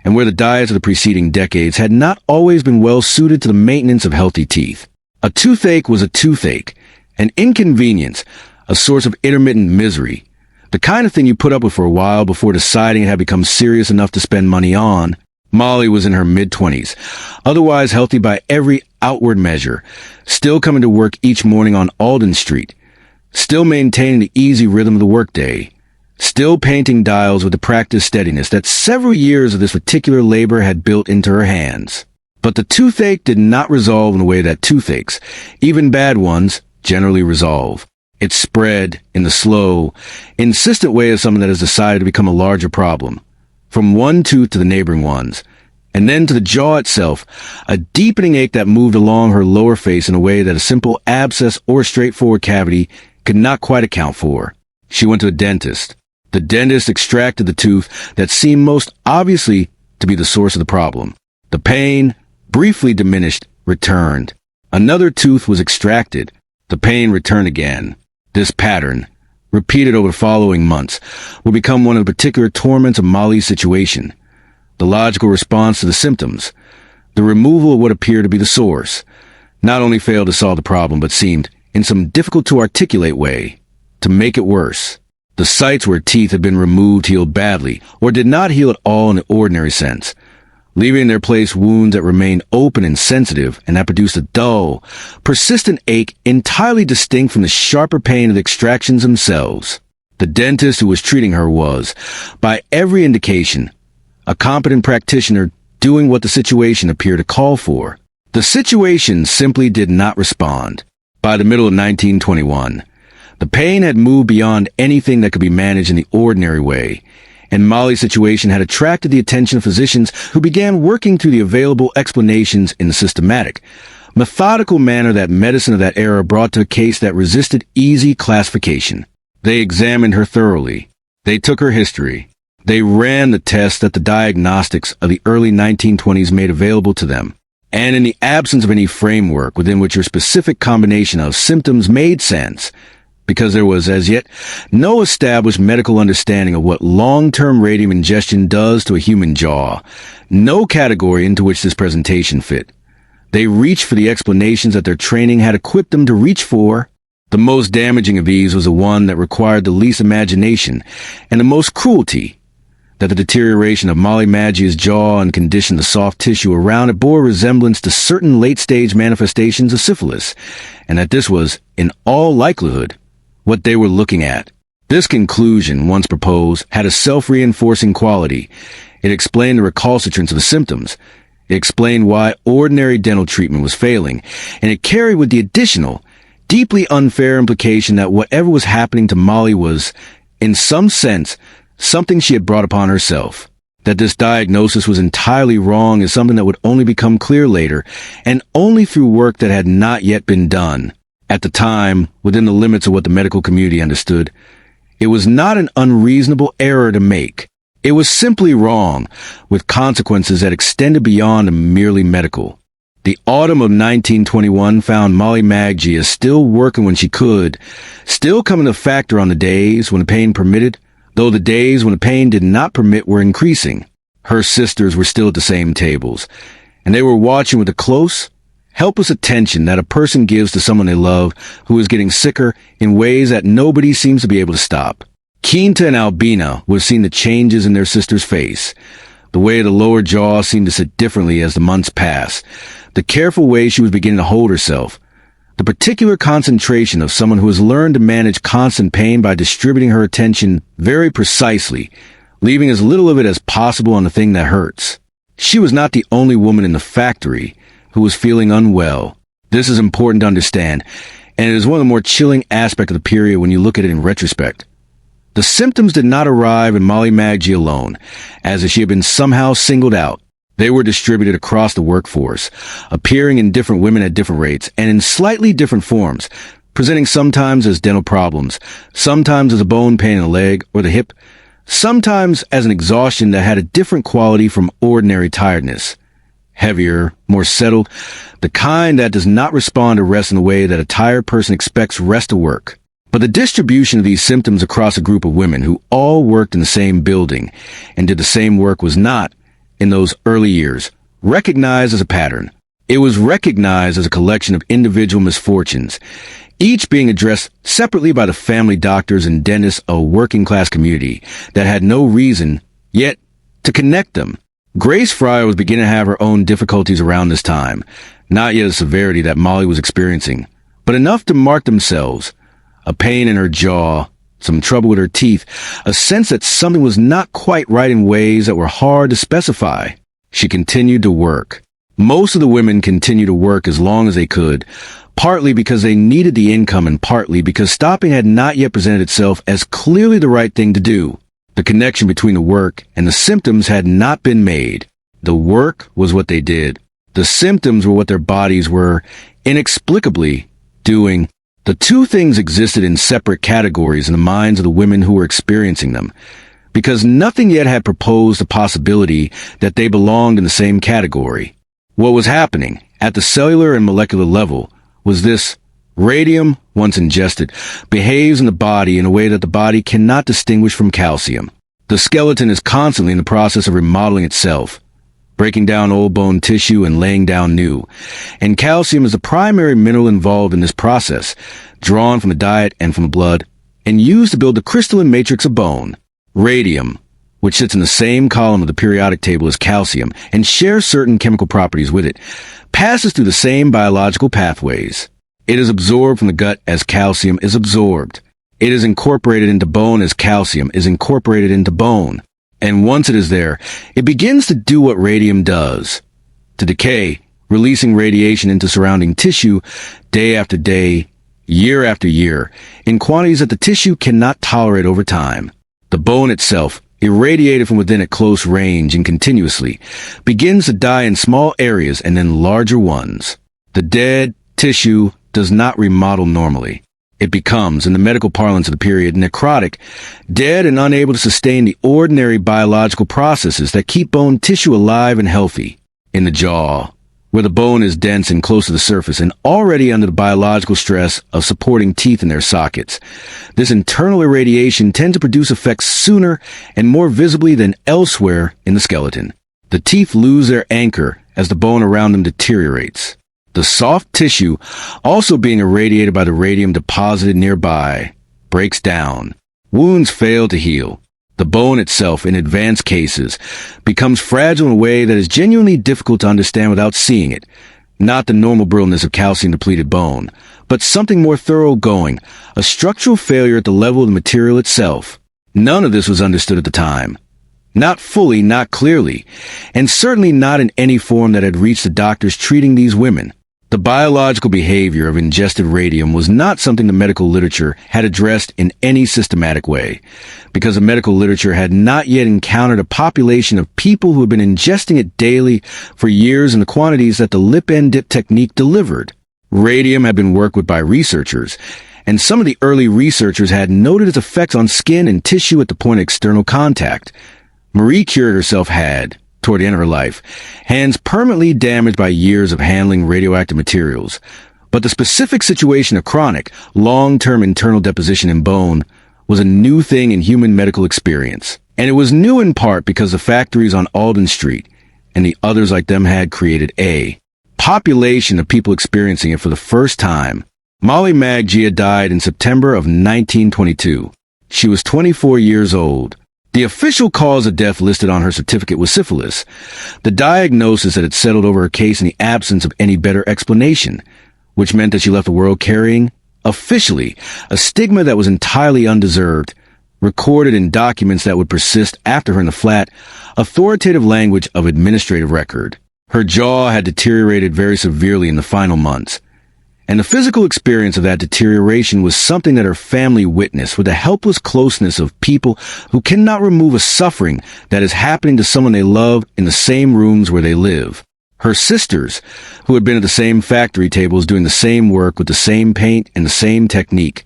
and where the diets of the preceding decades had not always been well suited to the maintenance of healthy teeth. A toothache was a toothache, an inconvenience, a source of intermittent misery, the kind of thing you put up with for a while before deciding it had become serious enough to spend money on. Molly was in her mid-20s, otherwise healthy by every outward measure, still coming to work each morning on Alden Street, still maintaining the easy rhythm of the workday, still painting dials with the practiced steadiness that several years of this particular labor had built into her hands. But the toothache did not resolve in the way that toothaches, even bad ones, generally resolve. It spread in the slow, insistent way of someone that has decided to become a larger problem, from one tooth to the neighboring ones, and then to the jaw itself, a deepening ache that moved along her lower face in a way that a simple abscess or straightforward cavity could not quite account for. She went to a dentist. The dentist extracted the tooth that seemed most obviously to be the source of the problem. The pain, briefly diminished, returned. Another tooth was extracted. The pain returned again. This pattern, repeated over the following months, would become one of the particular torments of Molly's situation. The logical response to the symptoms, the removal of what appeared to be the source, not only failed to solve the problem, but seemed, in some difficult-to-articulate way, to make it worse. The sites where teeth had been removed healed badly, or did not heal at all in the ordinary sense, leaving in their place wounds that remained open and sensitive and that produced a dull, persistent ache entirely distinct from the sharper pain of the extractions themselves. The dentist who was treating her was, by every indication, a competent practitioner doing what the situation appeared to call for. The situation simply did not respond. By the middle of 1921, the pain had moved beyond anything that could be managed in the ordinary way, and Molly's situation had attracted the attention of physicians who began working through the available explanations in the systematic, methodical manner that medicine of that era brought to a case that resisted easy classification. They examined her thoroughly. They took her history. They ran the tests that the diagnostics of the early 1920s made available to them. And in the absence of any framework within which her specific combination of symptoms made sense, because there was as yet no established medical understanding of what long-term radium ingestion does to a human jaw, no category into which this presentation fit. They reached for the explanations that their training had equipped them to reach for. The most damaging of these was the one that required the least imagination and the most cruelty, that the deterioration of Molly Maggie's jaw and conditioned the soft tissue around it bore resemblance to certain late-stage manifestations of syphilis, and that this was, in all likelihood, what they were looking at. This conclusion, once proposed, had a self-reinforcing quality. It explained the recalcitrance of the symptoms. It explained why ordinary dental treatment was failing, and it carried with the additional, deeply unfair implication that whatever was happening to Molly was, in some sense, something she had brought upon herself. That this diagnosis was entirely wrong is something that would only become clear later, and only through work that had not yet been done. At the time, within the limits of what the medical community understood, it was not an unreasonable error to make. It was simply wrong, with consequences that extended beyond the merely medical. The autumn of 1921 found Molly Maggie as still working when she could, still coming to factor on the days when the pain permitted, though the days when the pain did not permit were increasing. Her sisters were still at the same tables, and they were watching with a close, helpless attention that a person gives to someone they love who is getting sicker in ways that nobody seems to be able to stop. Quinta and Albina would have seen the changes in their sister's face. The way the lower jaw seemed to sit differently as the months passed. The careful way she was beginning to hold herself. The particular concentration of someone who has learned to manage constant pain by distributing her attention very precisely, leaving as little of it as possible on the thing that hurts. She was not the only woman in the factory who was feeling unwell. This is important to understand, and it is one of the more chilling aspects of the period when you look at it in retrospect. The symptoms did not arrive in Molly Maggie alone, as if she had been somehow singled out. They were distributed across the workforce, appearing in different women at different rates, and in slightly different forms, presenting sometimes as dental problems, sometimes as a bone pain in the leg or the hip, sometimes as an exhaustion that had a different quality from ordinary tiredness. Heavier, more settled, the kind that does not respond to rest in the way that a tired person expects rest to work. But the distribution of these symptoms across a group of women who all worked in the same building and did the same work was not, in those early years, recognized as a pattern. It was recognized as a collection of individual misfortunes, each being addressed separately by the family doctors and dentists of a working-class community that had no reason, yet, to connect them. Grace Fryer was beginning to have her own difficulties around this time, not yet a severity that Molly was experiencing, but enough to mark themselves. A pain in her jaw, some trouble with her teeth, a sense that something was not quite right in ways that were hard to specify. She continued to work. Most of the women continued to work as long as they could, partly because they needed the income and partly because stopping had not yet presented itself as clearly the right thing to do. The connection between the work and the symptoms had not been made. The work was what they did. The symptoms were what their bodies were, inexplicably, doing. The two things existed in separate categories in the minds of the women who were experiencing them, because nothing yet had proposed the possibility that they belonged in the same category. What was happening, at the cellular and molecular level, was this: radium, once ingested, behaves in the body in a way that the body cannot distinguish from calcium. The skeleton is constantly in the process of remodeling itself, breaking down old bone tissue and laying down new. And calcium is the primary mineral involved in this process, drawn from the diet and from the blood, and used to build the crystalline matrix of bone. Radium, which sits in the same column of the periodic table as calcium and shares certain chemical properties with it, passes through the same biological pathways. It is absorbed from the gut as calcium is absorbed. It is incorporated into bone as calcium is incorporated into bone. And once it is there, it begins to do what radium does: to decay, releasing radiation into surrounding tissue day after day, year after year, in quantities that the tissue cannot tolerate over time. The bone itself, irradiated from within at close range and continuously, begins to die in small areas and then larger ones. The dead tissue does not remodel normally. It becomes, in the medical parlance of the period, necrotic, dead and unable to sustain the ordinary biological processes that keep bone tissue alive and healthy. In the jaw, where the bone is dense and close to the surface and already under the biological stress of supporting teeth in their sockets, this internal irradiation tends to produce effects sooner and more visibly than elsewhere in the skeleton. The teeth lose their anchor as the bone around them deteriorates. The soft tissue, also being irradiated by the radium deposited nearby, breaks down. Wounds fail to heal. The bone itself, in advanced cases, becomes fragile in a way that is genuinely difficult to understand without seeing it. Not the normal brittleness of calcium-depleted bone, but something more thoroughgoing, a structural failure at the level of the material itself. None of this was understood at the time. Not fully, not clearly, and certainly not in any form that had reached the doctors treating these women. The biological behavior of ingested radium was not something the medical literature had addressed in any systematic way, because the medical literature had not yet encountered a population of people who had been ingesting it daily for years in the quantities that the lip-end dip technique delivered. Radium had been worked with by researchers, and some of the early researchers had noted its effects on skin and tissue at the point of external contact. Marie Curie herself had, toward the end of her life, hands permanently damaged by years of handling radioactive materials. But the specific situation of chronic, long-term internal deposition in bone was a new thing in human medical experience. And it was new in part because the factories on Alden Street and the others like them had created a population of people experiencing it for the first time. Molly Maggia died in September of 1922. She was 24 years old. The official cause of death listed on her certificate was syphilis, the diagnosis that had settled over her case in the absence of any better explanation, which meant that she left the world carrying, officially, a stigma that was entirely undeserved, recorded in documents that would persist after her in the flat, authoritative language of administrative record. Her jaw had deteriorated very severely in the final months, and the physical experience of that deterioration was something that her family witnessed with the helpless closeness of people who cannot remove a suffering that is happening to someone they love in the same rooms where they live. Her sisters, who had been at the same factory tables doing the same work with the same paint and the same technique,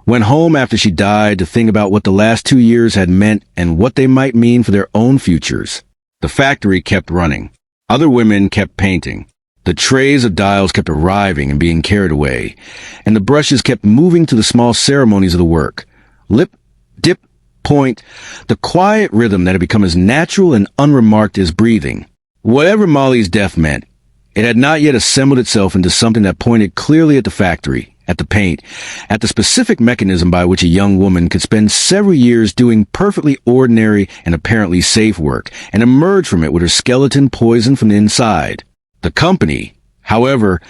went home after she died to think about what the last 2 years had meant and what they might mean for their own futures. The factory kept running. Other women kept painting. The trays of dials kept arriving and being carried away, and the brushes kept moving to the small ceremonies of the work. Lip, dip, point, the quiet rhythm that had become as natural and unremarked as breathing. Whatever Molly's death meant, it had not yet assembled itself into something that pointed clearly at the factory, at the paint, at the specific mechanism by which a young woman could spend several years doing perfectly ordinary and apparently safe work and emerge from it with her skeleton poisoned from the inside. The company, however,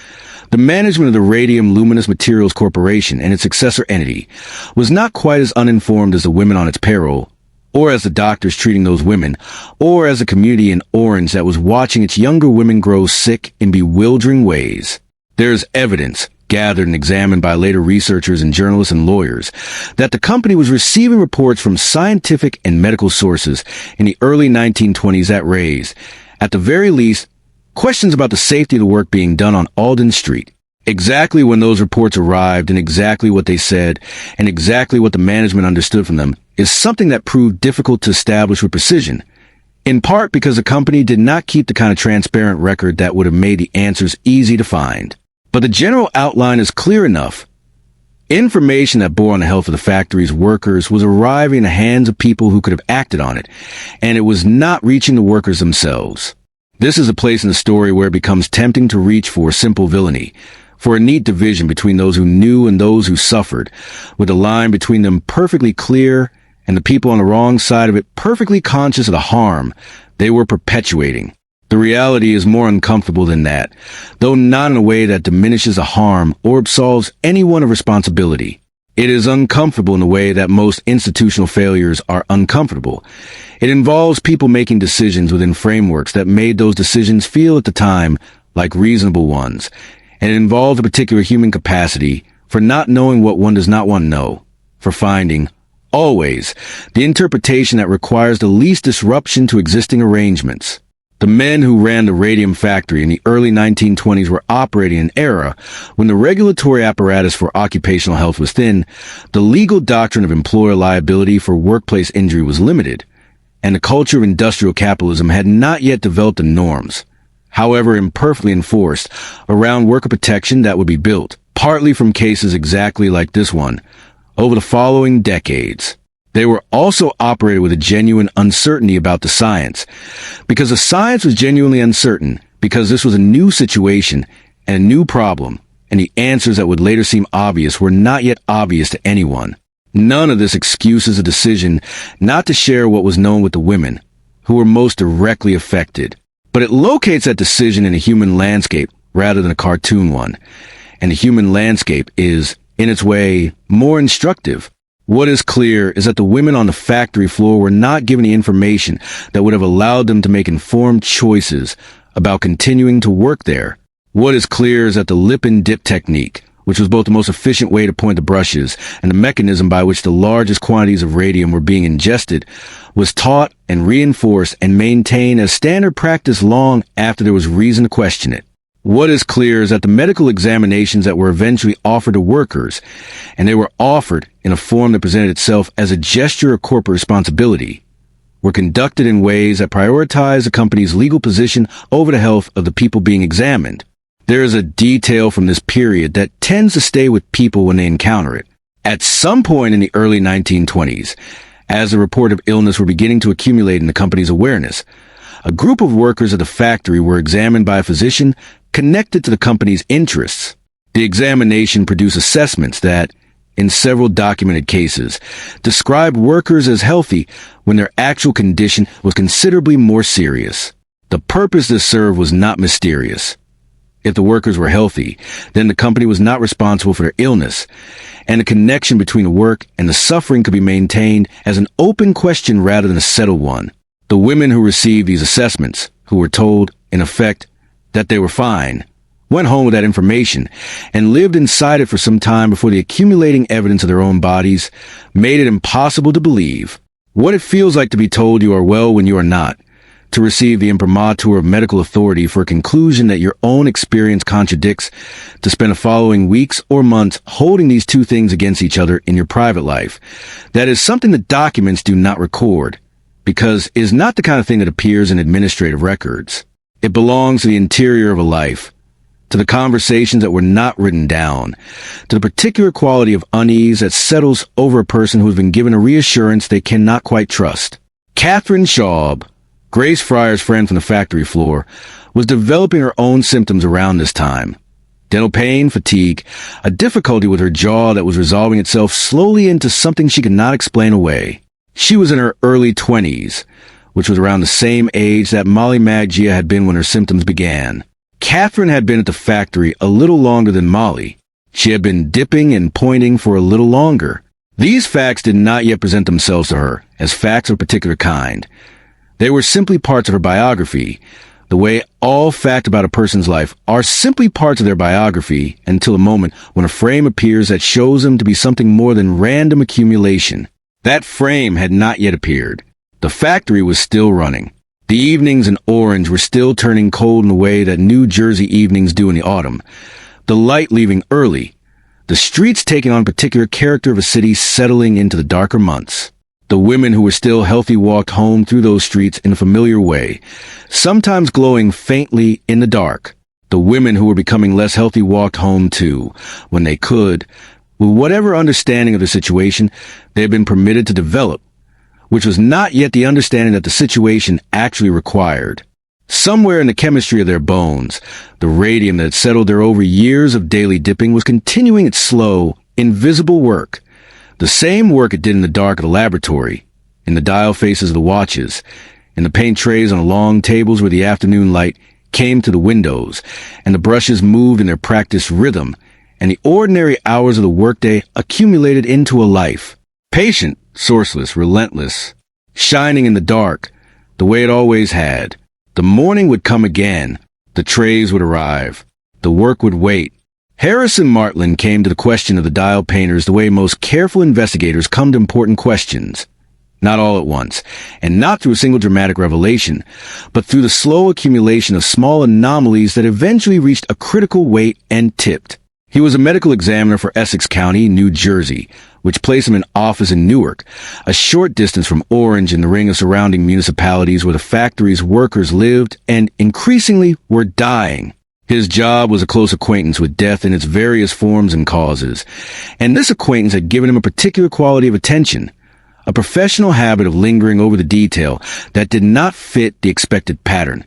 the management of the Radium Luminous Materials Corporation and its successor entity, was not quite as uninformed as the women on its payroll, or as the doctors treating those women, or as the community in Orange that was watching its younger women grow sick in bewildering ways. There is evidence, gathered and examined by later researchers and journalists and lawyers, that the company was receiving reports from scientific and medical sources in the early 1920s that raised, at the very least, questions about the safety of the work being done on Alden Street. Exactly when those reports arrived and exactly what they said and exactly what the management understood from them is something that proved difficult to establish with precision, in part because the company did not keep the kind of transparent record that would have made the answers easy to find. But the general outline is clear enough. Information that bore on the health of the factory's workers was arriving in the hands of people who could have acted on it, and it was not reaching the workers themselves. This is a place in the story where it becomes tempting to reach for simple villainy, for a neat division between those who knew and those who suffered, with the line between them perfectly clear and the people on the wrong side of it perfectly conscious of the harm they were perpetuating. The reality is more uncomfortable than that, though not in a way that diminishes the harm or absolves anyone of responsibility. It is uncomfortable in the way that most institutional failures are uncomfortable. It involves people making decisions within frameworks that made those decisions feel at the time like reasonable ones, and it involves a particular human capacity for not knowing what one does not want to know, for finding, always, the interpretation that requires the least disruption to existing arrangements. The men who ran the radium factory in the early 1920s were operating in an era when the regulatory apparatus for occupational health was thin, the legal doctrine of employer liability for workplace injury was limited, and the culture of industrial capitalism had not yet developed the norms, however imperfectly enforced, around worker protection that would be built, partly from cases exactly like this one, over the following decades. They were also operated with a genuine uncertainty about the science, because the science was genuinely uncertain, because this was a new situation and a new problem, and the answers that would later seem obvious were not yet obvious to anyone. None of this excuses a decision not to share what was known with the women, who were most directly affected. But it locates that decision in a human landscape rather than a cartoon one, and the human landscape is, in its way, more instructive. What is clear is that the women on the factory floor were not given the information that would have allowed them to make informed choices about continuing to work there. What is clear is that the lip and dip technique, which was both the most efficient way to point the brushes and the mechanism by which the largest quantities of radium were being ingested, was taught and reinforced and maintained as standard practice long after there was reason to question it. What is clear is that the medical examinations that were eventually offered to workers, and they were offered in a form that presented itself as a gesture of corporate responsibility, were conducted in ways that prioritized the company's legal position over the health of the people being examined. There is a detail from this period that tends to stay with people when they encounter it. At some point in the early 1920s, as the report of illness were beginning to accumulate in the company's awareness, a group of workers at the factory were examined by a physician connected to the company's interests. The examination produced assessments that, in several documented cases, described workers as healthy when their actual condition was considerably more serious. The purpose this served was not mysterious. If the workers were healthy, then the company was not responsible for their illness, and the connection between the work and the suffering could be maintained as an open question rather than a settled one. The women who received these assessments, who were told, in effect, that they were fine, went home with that information and lived inside it for some time before the accumulating evidence of their own bodies made it impossible to believe. What it feels like to be told you are well when you are not, to receive the imprimatur of medical authority for a conclusion that your own experience contradicts, to spend the following weeks or months holding these two things against each other in your private life. That is something that documents do not record, because it is not the kind of thing that appears in administrative records. It belongs to the interior of a life, to the conversations that were not written down, to the particular quality of unease that settles over a person who has been given a reassurance they cannot quite trust. Catherine Schaub, Grace Fryer's friend from the factory floor, was developing her own symptoms around this time. Dental pain, fatigue, a difficulty with her jaw that was resolving itself slowly into something she could not explain away. She was in her early 20s, which was around the same age that Molly Maggia had been when her symptoms began. Catherine had been at the factory a little longer than Molly. She had been dipping and pointing for a little longer. These facts did not yet present themselves to her as facts of a particular kind. They were simply parts of her biography, the way all fact about a person's life are simply parts of their biography until a moment when a frame appears that shows them to be something more than random accumulation. That frame had not yet appeared. The factory was still running. The evenings in Orange were still turning cold in the way that New Jersey evenings do in the autumn. The light leaving early. The streets taking on a particular character of a city settling into the darker months. The women who were still healthy walked home through those streets in a familiar way, sometimes glowing faintly in the dark. The women who were becoming less healthy walked home too, when they could, with whatever understanding of the situation they had been permitted to develop, which was not yet the understanding that the situation actually required. Somewhere in the chemistry of their bones, the radium that had settled there over years of daily dipping was continuing its slow, invisible work. The same work it did in the dark of the laboratory, in the dial faces of the watches, in the paint trays on the long tables where the afternoon light came to the windows, and the brushes moved in their practiced rhythm, and the ordinary hours of the workday accumulated into a life. Patient, sourceless, relentless, shining in the dark, the way it always had. The morning would come again. The trays would arrive. The work would wait. Harrison Martland came to the question of the dial painters the way most careful investigators come to important questions. Not all at once, and not through a single dramatic revelation, but through the slow accumulation of small anomalies that eventually reached a critical weight and tipped. He was a medical examiner for Essex County, New Jersey, which placed him in office in Newark, a short distance from Orange in the ring of surrounding municipalities where the factory's workers lived and increasingly were dying. His job was a close acquaintance with death in its various forms and causes, and this acquaintance had given him a particular quality of attention, a professional habit of lingering over the detail that did not fit the expected pattern,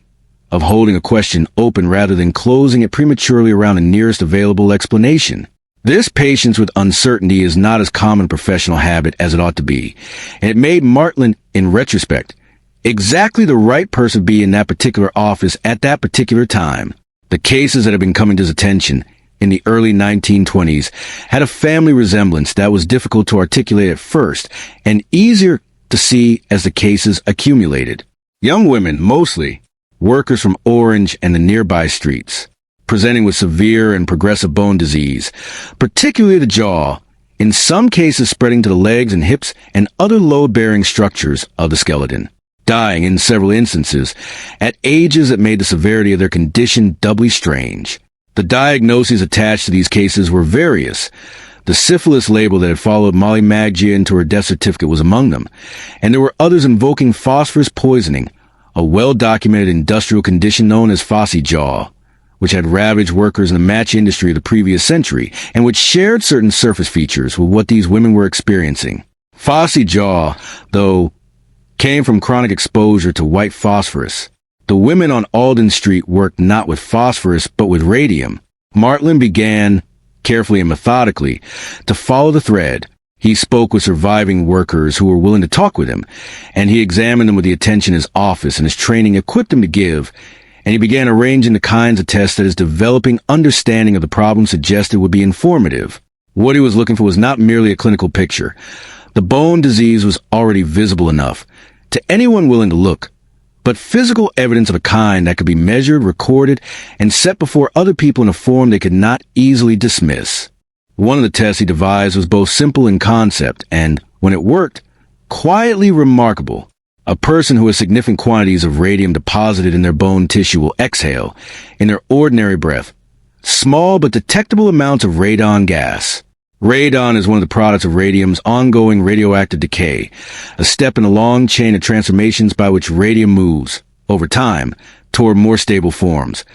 of holding a question open rather than closing it prematurely around the nearest available explanation. This patience with uncertainty is not as common a professional habit as it ought to be, and it made Martland, in retrospect, exactly the right person to be in that particular office at that particular time. The cases that had been coming to his attention in the early 1920s had a family resemblance that was difficult to articulate at first and easier to see as the cases accumulated. Young women, mostly, workers from Orange and the nearby streets, presenting with severe and progressive bone disease, particularly the jaw, in some cases spreading to the legs and hips and other load-bearing structures of the skeleton, dying in several instances at ages that made the severity of their condition doubly strange. The diagnoses attached to these cases were various. The syphilis label that had followed Molly Maggia into her death certificate was among them, and there were others invoking phosphorus poisoning, a well-documented industrial condition known as phossy jaw, which had ravaged workers in the match industry of the previous century, and which shared certain surface features with what these women were experiencing. Phossy jaw, though, came from chronic exposure to white phosphorus. The women on Alden Street worked not with phosphorus, but with radium. Martland began, carefully and methodically, to follow the thread. He spoke with surviving workers who were willing to talk with him, and he examined them with the attention his office and his training equipped him to give, and he began arranging the kinds of tests that his developing understanding of the problem suggested would be informative. What he was looking for was not merely a clinical picture. The bone disease was already visible enough to anyone willing to look, but physical evidence of a kind that could be measured, recorded, and set before other people in a form they could not easily dismiss. One of the tests he devised was both simple in concept and, when it worked, quietly remarkable. A person who has significant quantities of radium deposited in their bone tissue will exhale, in their ordinary breath, small but detectable amounts of radon gas. Radon is one of the products of radium's ongoing radioactive decay, a step in a long chain of transformations by which radium moves, over time, toward more stable forms,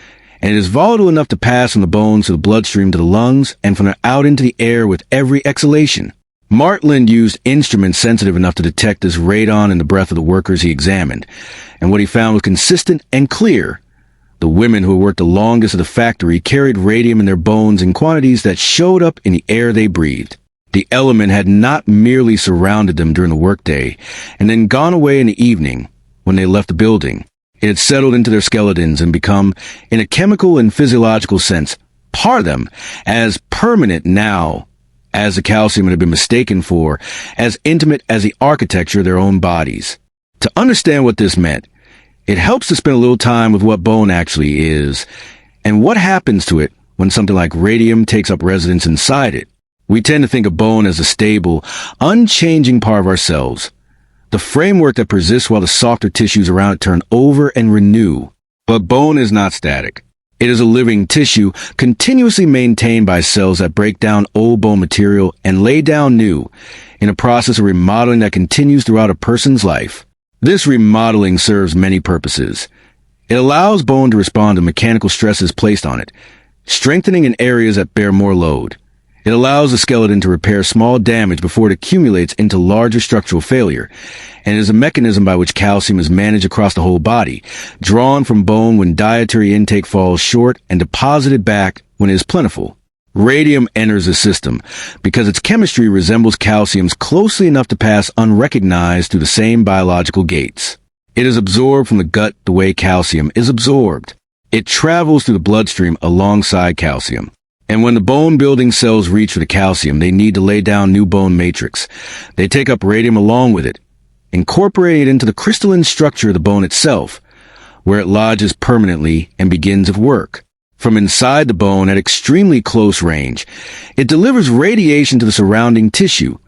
and it is volatile enough to pass from the bones to the bloodstream to the lungs and from there out into the air with every exhalation. Martland used instruments sensitive enough to detect this radon in the breath of the workers he examined, and what he found was consistent and clear, The women who worked the longest at the factory carried radium in their bones in quantities that showed up in the air they breathed. The element had not merely surrounded them during the workday and then gone away in the evening when they left the building. It had settled into their skeletons and become, in a chemical and physiological sense, part of them, as permanent now as the calcium had been mistaken for, as intimate as the architecture of their own bodies. To understand what this meant, it helps to spend a little time with what bone actually is, and what happens to it when something like radium takes up residence inside it. We tend to think of bone as a stable, unchanging part of ourselves, the framework that persists while the softer tissues around it turn over and renew. But bone is not static. It is a living tissue, continuously maintained by cells that break down old bone material and lay down new, in a process of remodeling that continues throughout a person's life. This remodeling serves many purposes. It allows bone to respond to mechanical stresses placed on it, strengthening in areas that bear more load. It allows the skeleton to repair small damage before it accumulates into larger structural failure, and is a mechanism by which calcium is managed across the whole body, drawn from bone when dietary intake falls short and deposited back when it is plentiful. Radium enters the system because its chemistry resembles calcium's closely enough to pass unrecognized through the same biological gates. It is absorbed from the gut the way calcium is absorbed. It travels through the bloodstream alongside calcium. And when the bone-building cells reach for the calcium, they need to lay down new bone matrix. They take up radium along with it, incorporating it into the crystalline structure of the bone itself, where it lodges permanently and begins its work. From inside the bone at extremely close range, it delivers radiation to the surrounding tissue,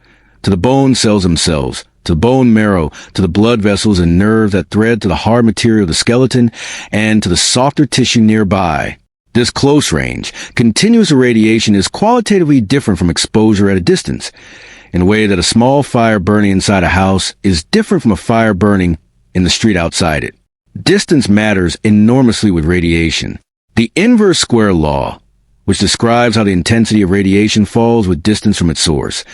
to the bone cells themselves, to the bone marrow, to the blood vessels and nerves that thread to the hard material of the skeleton, and to the softer tissue nearby. This close range, continuous irradiation is qualitatively different from exposure at a distance, in a way that a small fire burning inside a house is different from a fire burning in the street outside it. Distance matters enormously with radiation. The inverse square law, which describes how the intensity of radiation falls with distance from its source,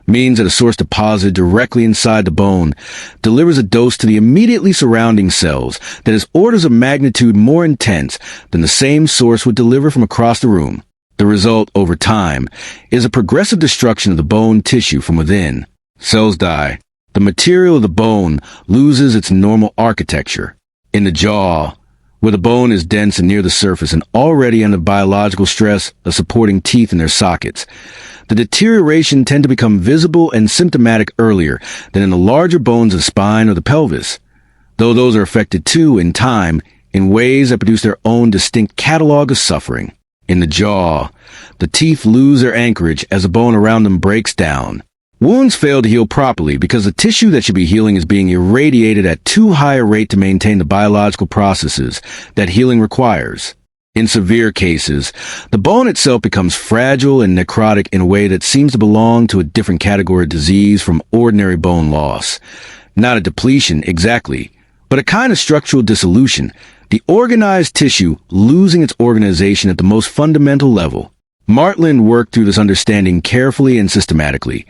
means that a source deposited directly inside the bone delivers a dose to the immediately surrounding cells that is orders of magnitude more intense than the same source would deliver from across the room. The result, over time, is a progressive destruction of the bone tissue from within. Cells die. The material of the bone loses its normal architecture. In the jaw, where the bone is dense and near the surface and already under biological stress of supporting teeth in their sockets, the deterioration tend to become visible and symptomatic earlier than in the larger bones of the spine or the pelvis, though those are affected too in time in ways that produce their own distinct catalog of suffering. In the jaw, the teeth lose their anchorage as the bone around them breaks down. Wounds fail to heal properly because the tissue that should be healing is being irradiated at too high a rate to maintain the biological processes that healing requires. In severe cases, the bone itself becomes fragile and necrotic in a way that seems to belong to a different category of disease from ordinary bone loss. Not a depletion, exactly, but a kind of structural dissolution, the organized tissue losing its organization at the most fundamental level. Martland worked through this understanding carefully and systematically,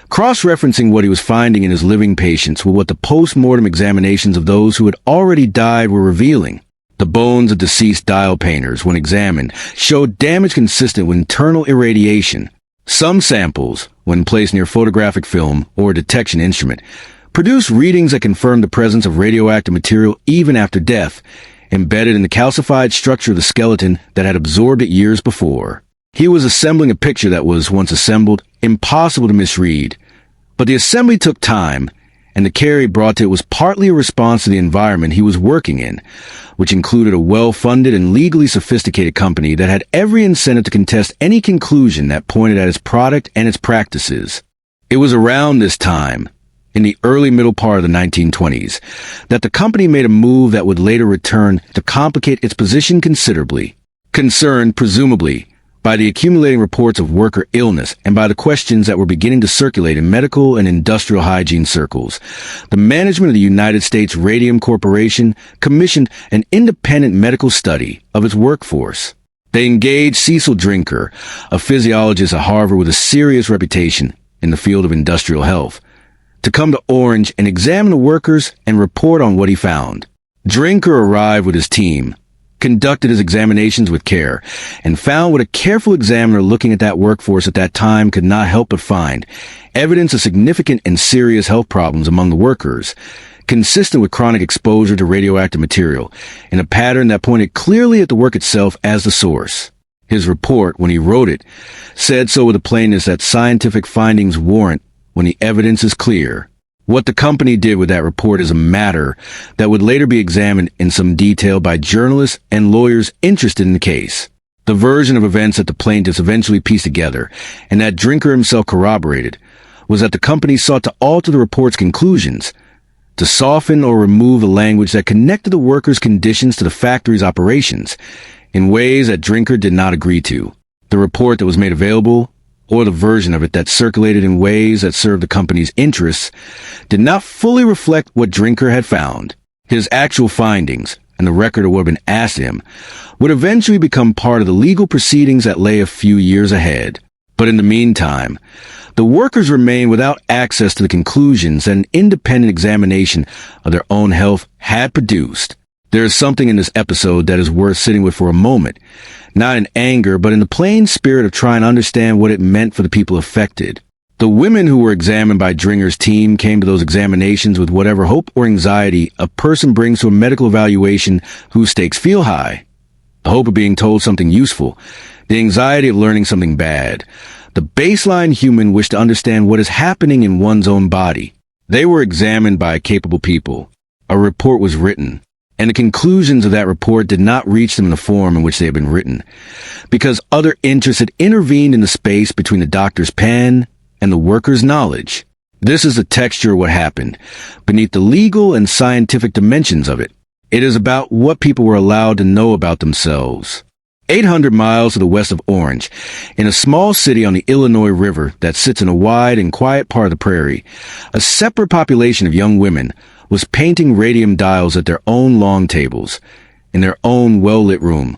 cross-referencing what he was finding in his living patients with what the post-mortem examinations of those who had already died were revealing. The bones of deceased dial painters, when examined, showed damage consistent with internal irradiation. Some samples, when placed near photographic film or a detection instrument, produced readings that confirmed the presence of radioactive material even after death, embedded in the calcified structure of the skeleton that had absorbed it years before. He was assembling a picture that was, once assembled, impossible to misread. But the assembly took time, and the care he brought to it was partly a response to the environment he was working in, which included a well-funded and legally sophisticated company that had every incentive to contest any conclusion that pointed at its product and its practices. It was around this time, in the early middle part of the 1920s, that the company made a move that would later return to complicate its position considerably. Concerned, presumably, by the accumulating reports of worker illness and by the questions that were beginning to circulate in medical and industrial hygiene circles, the management of the United States Radium Corporation commissioned an independent medical study of its workforce. They engaged Cecil Drinker, a physiologist at Harvard with a serious reputation in the field of industrial health, to come to Orange and examine the workers and report on what he found. Drinker arrived with his team, conducted his examinations with care, and found what a careful examiner looking at that workforce at that time could not help but find: evidence of significant and serious health problems among the workers, consistent with chronic exposure to radioactive material, in a pattern that pointed clearly at the work itself as the source. His report, when he wrote it, said so with a plainness that scientific findings warrant when the evidence is clear. What the company did with that report is a matter that would later be examined in some detail by journalists and lawyers interested in the case. The version of events that the plaintiffs eventually pieced together, and that Drinker himself corroborated, was that the company sought to alter the report's conclusions, to soften or remove the language that connected the workers' conditions to the factory's operations, in ways that Drinker did not agree to. The report that was made available, or the version of it that circulated in ways that served the company's interests, did not fully reflect what Drinker had found. His actual findings, and the record of what had been asked of him, would eventually become part of the legal proceedings that lay a few years ahead. But in the meantime, the workers remained without access to the conclusions that an independent examination of their own health had produced. There is something in this episode that is worth sitting with for a moment, not in anger, but in the plain spirit of trying to understand what it meant for the people affected. The women who were examined by Dringer's team came to those examinations with whatever hope or anxiety a person brings to a medical evaluation whose stakes feel high. The hope of being told something useful, the anxiety of learning something bad. The baseline human wish to understand what is happening in one's own body. They were examined by capable people. A report was written, and the conclusions of that report did not reach them in the form in which they had been written, because other interests had intervened in the space between the doctor's pen and the worker's knowledge. This is the texture of what happened, beneath the legal and scientific dimensions of it. It is about what people were allowed to know about themselves. 800 miles to the west of Orange, in a small city on the Illinois River that sits in a wide and quiet part of the prairie, a separate population of young women was painting radium dials at their own long tables, in their own well-lit room,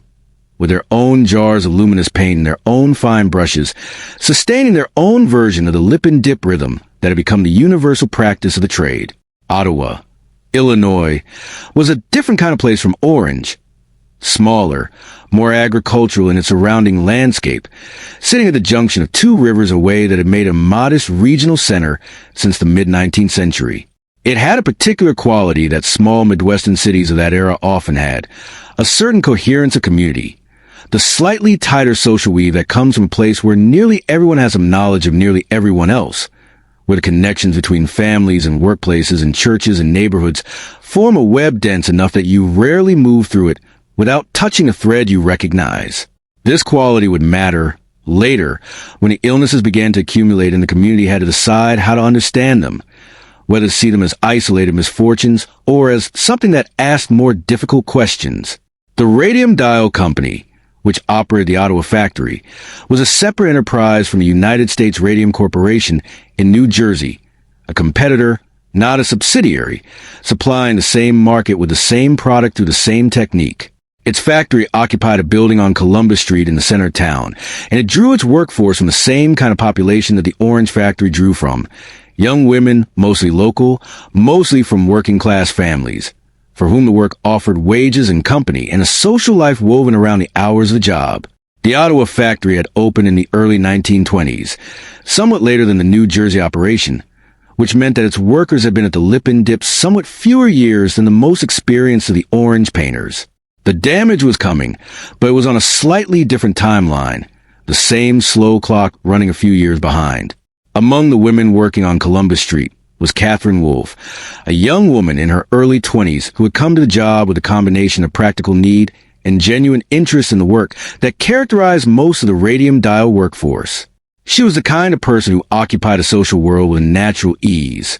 with their own jars of luminous paint and their own fine brushes, sustaining their own version of the lip and dip rhythm that had become the universal practice of the trade. Ottawa, Illinois, was a different kind of place from Orange. Smaller, more agricultural in its surrounding landscape, sitting at the junction of two rivers away that had made a modest regional center since the mid-19th century. It had a particular quality that small Midwestern cities of that era often had, a certain coherence of community, the slightly tighter social weave that comes from a place where nearly everyone has some knowledge of nearly everyone else, where the connections between families and workplaces and churches and neighborhoods form a web dense enough that you rarely move through it without touching a thread you recognize. This quality would matter later when the illnesses began to accumulate and the community had to decide how to understand them, whether to see them as isolated misfortunes or as something that asked more difficult questions. The Radium Dial Company, which operated the Ottawa factory, was a separate enterprise from the United States Radium Corporation in New Jersey, a competitor, not a subsidiary, supplying the same market with the same product through the same technique. Its factory occupied a building on Columbus Street in the center of town, and it drew its workforce from the same kind of population that the Orange factory drew from: young women, mostly local, mostly from working-class families, for whom the work offered wages and company and a social life woven around the hours of the job. The Ottawa factory had opened in the early 1920s, somewhat later than the New Jersey operation, which meant that its workers had been at the lip and dip somewhat fewer years than the most experienced of the Orange painters. The damage was coming, but it was on a slightly different timeline, the same slow clock running a few years behind. Among the women working on Columbus Street was Catherine Wolfe, a young woman in her early 20s who had come to the job with a combination of practical need and genuine interest in the work that characterized most of the Radium Dial workforce. She was the kind of person who occupied a social world with natural ease,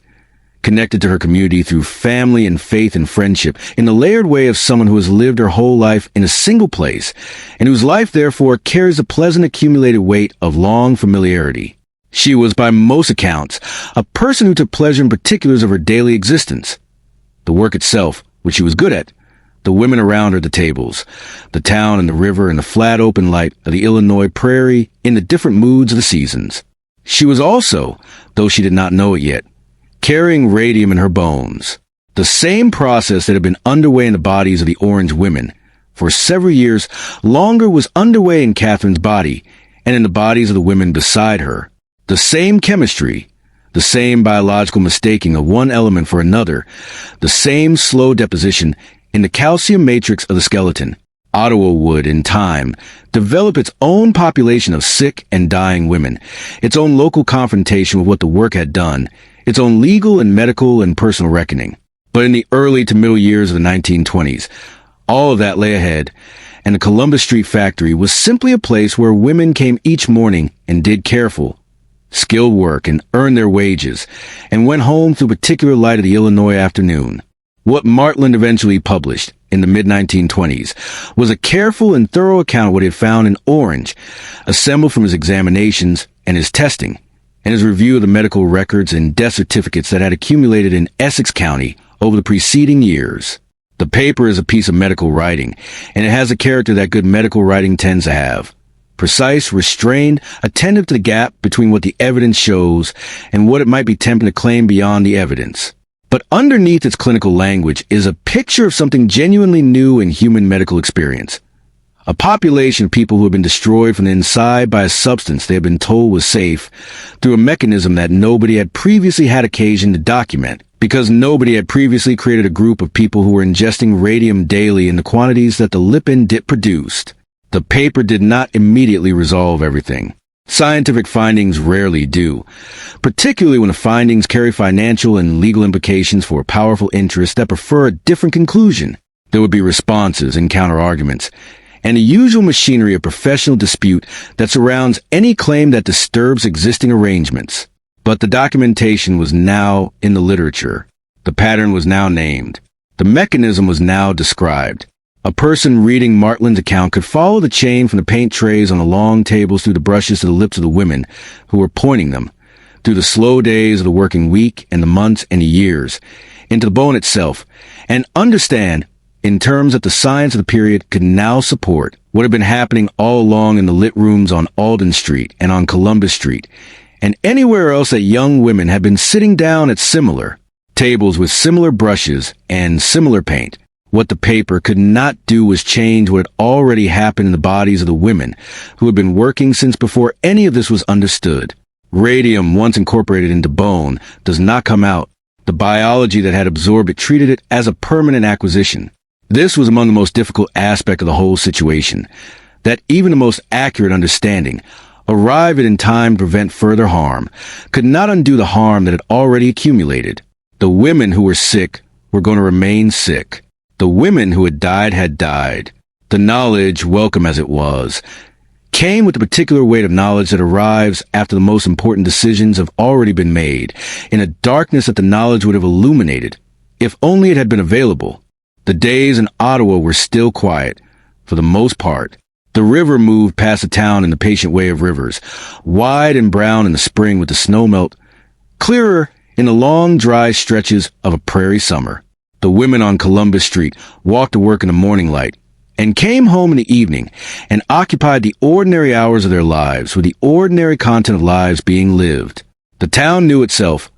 connected to her community through family and faith and friendship in the layered way of someone who has lived her whole life in a single place and whose life therefore carries a pleasant accumulated weight of long familiarity. She was, by most accounts, a person who took pleasure in particulars of her daily existence. The work itself, which she was good at, the women around her at the tables, the town and the river and the flat open light of the Illinois prairie in the different moods of the seasons. She was also, though she did not know it yet, carrying radium in her bones. The same process that had been underway in the bodies of the Orange women For several years, longer was underway in Catherine's body and in the bodies of the women beside her. The same chemistry, the same biological mistaking of one element for another, the same slow deposition in the calcium matrix of the skeleton. Ottawa would, in time, develop its own population of sick and dying women, its own local confrontation with what the work had done, its own legal and medical and personal reckoning. But in the early to middle years of the 1920s, all of that lay ahead, and the Columbus Street factory was simply a place where women came each morning and did careful, skilled work and earned their wages, and went home through particular light of the Illinois afternoon. What Martland eventually published in the mid-1920s was a careful and thorough account of what he had found in Orange, assembled from his examinations and his testing, and his review of the medical records and death certificates that had accumulated in Essex County over the preceding years. The paper is a piece of medical writing, and it has a character that good medical writing tends to have. Precise, restrained, attentive to the gap between what the evidence shows and what it might be tempting to claim beyond the evidence. But underneath its clinical language is a picture of something genuinely new in human medical experience. A population of people who have been destroyed from the inside by a substance they have been told was safe through a mechanism that nobody had previously had occasion to document, because nobody had previously created a group of people who were ingesting radium daily in the quantities that the lip-in dip produced. The paper did not immediately resolve everything. Scientific findings rarely do, particularly when the findings carry financial and legal implications for powerful interests that prefer a different conclusion. There would be responses and counter-arguments, and the usual machinery of professional dispute that surrounds any claim that disturbs existing arrangements. But the documentation was now in the literature. The pattern was now named. The mechanism was now described. A person reading Martland's account could follow the chain from the paint trays on the long tables through the brushes to the lips of the women who were pointing them, through the slow days of the working week and the months and the years, into the bone itself, and understand, in terms that the science of the period could now support, what had been happening all along in the lit rooms on Alden Street and on Columbus Street, and anywhere else that young women had been sitting down at similar tables with similar brushes and similar paint. What the paper could not do was change what had already happened in the bodies of the women who had been working since before any of this was understood. Radium, once incorporated into bone, does not come out. The biology that had absorbed it treated it as a permanent acquisition. This was among the most difficult aspects of the whole situation, that even the most accurate understanding, arrive at in time to prevent further harm, could not undo the harm that had already accumulated. The women who were sick were going to remain sick. The women who had died. The knowledge, welcome as it was, came with the particular weight of knowledge that arrives after the most important decisions have already been made, in a darkness that the knowledge would have illuminated, if only it had been available. The days in Ottawa were still quiet, for the most part. The river moved past the town in the patient way of rivers, wide and brown in the spring with the snow melt, clearer in the long, dry stretches of a prairie summer. The women on Columbus Street walked to work in the morning light and came home in the evening and occupied the ordinary hours of their lives with the ordinary content of lives being lived. The town knew itself,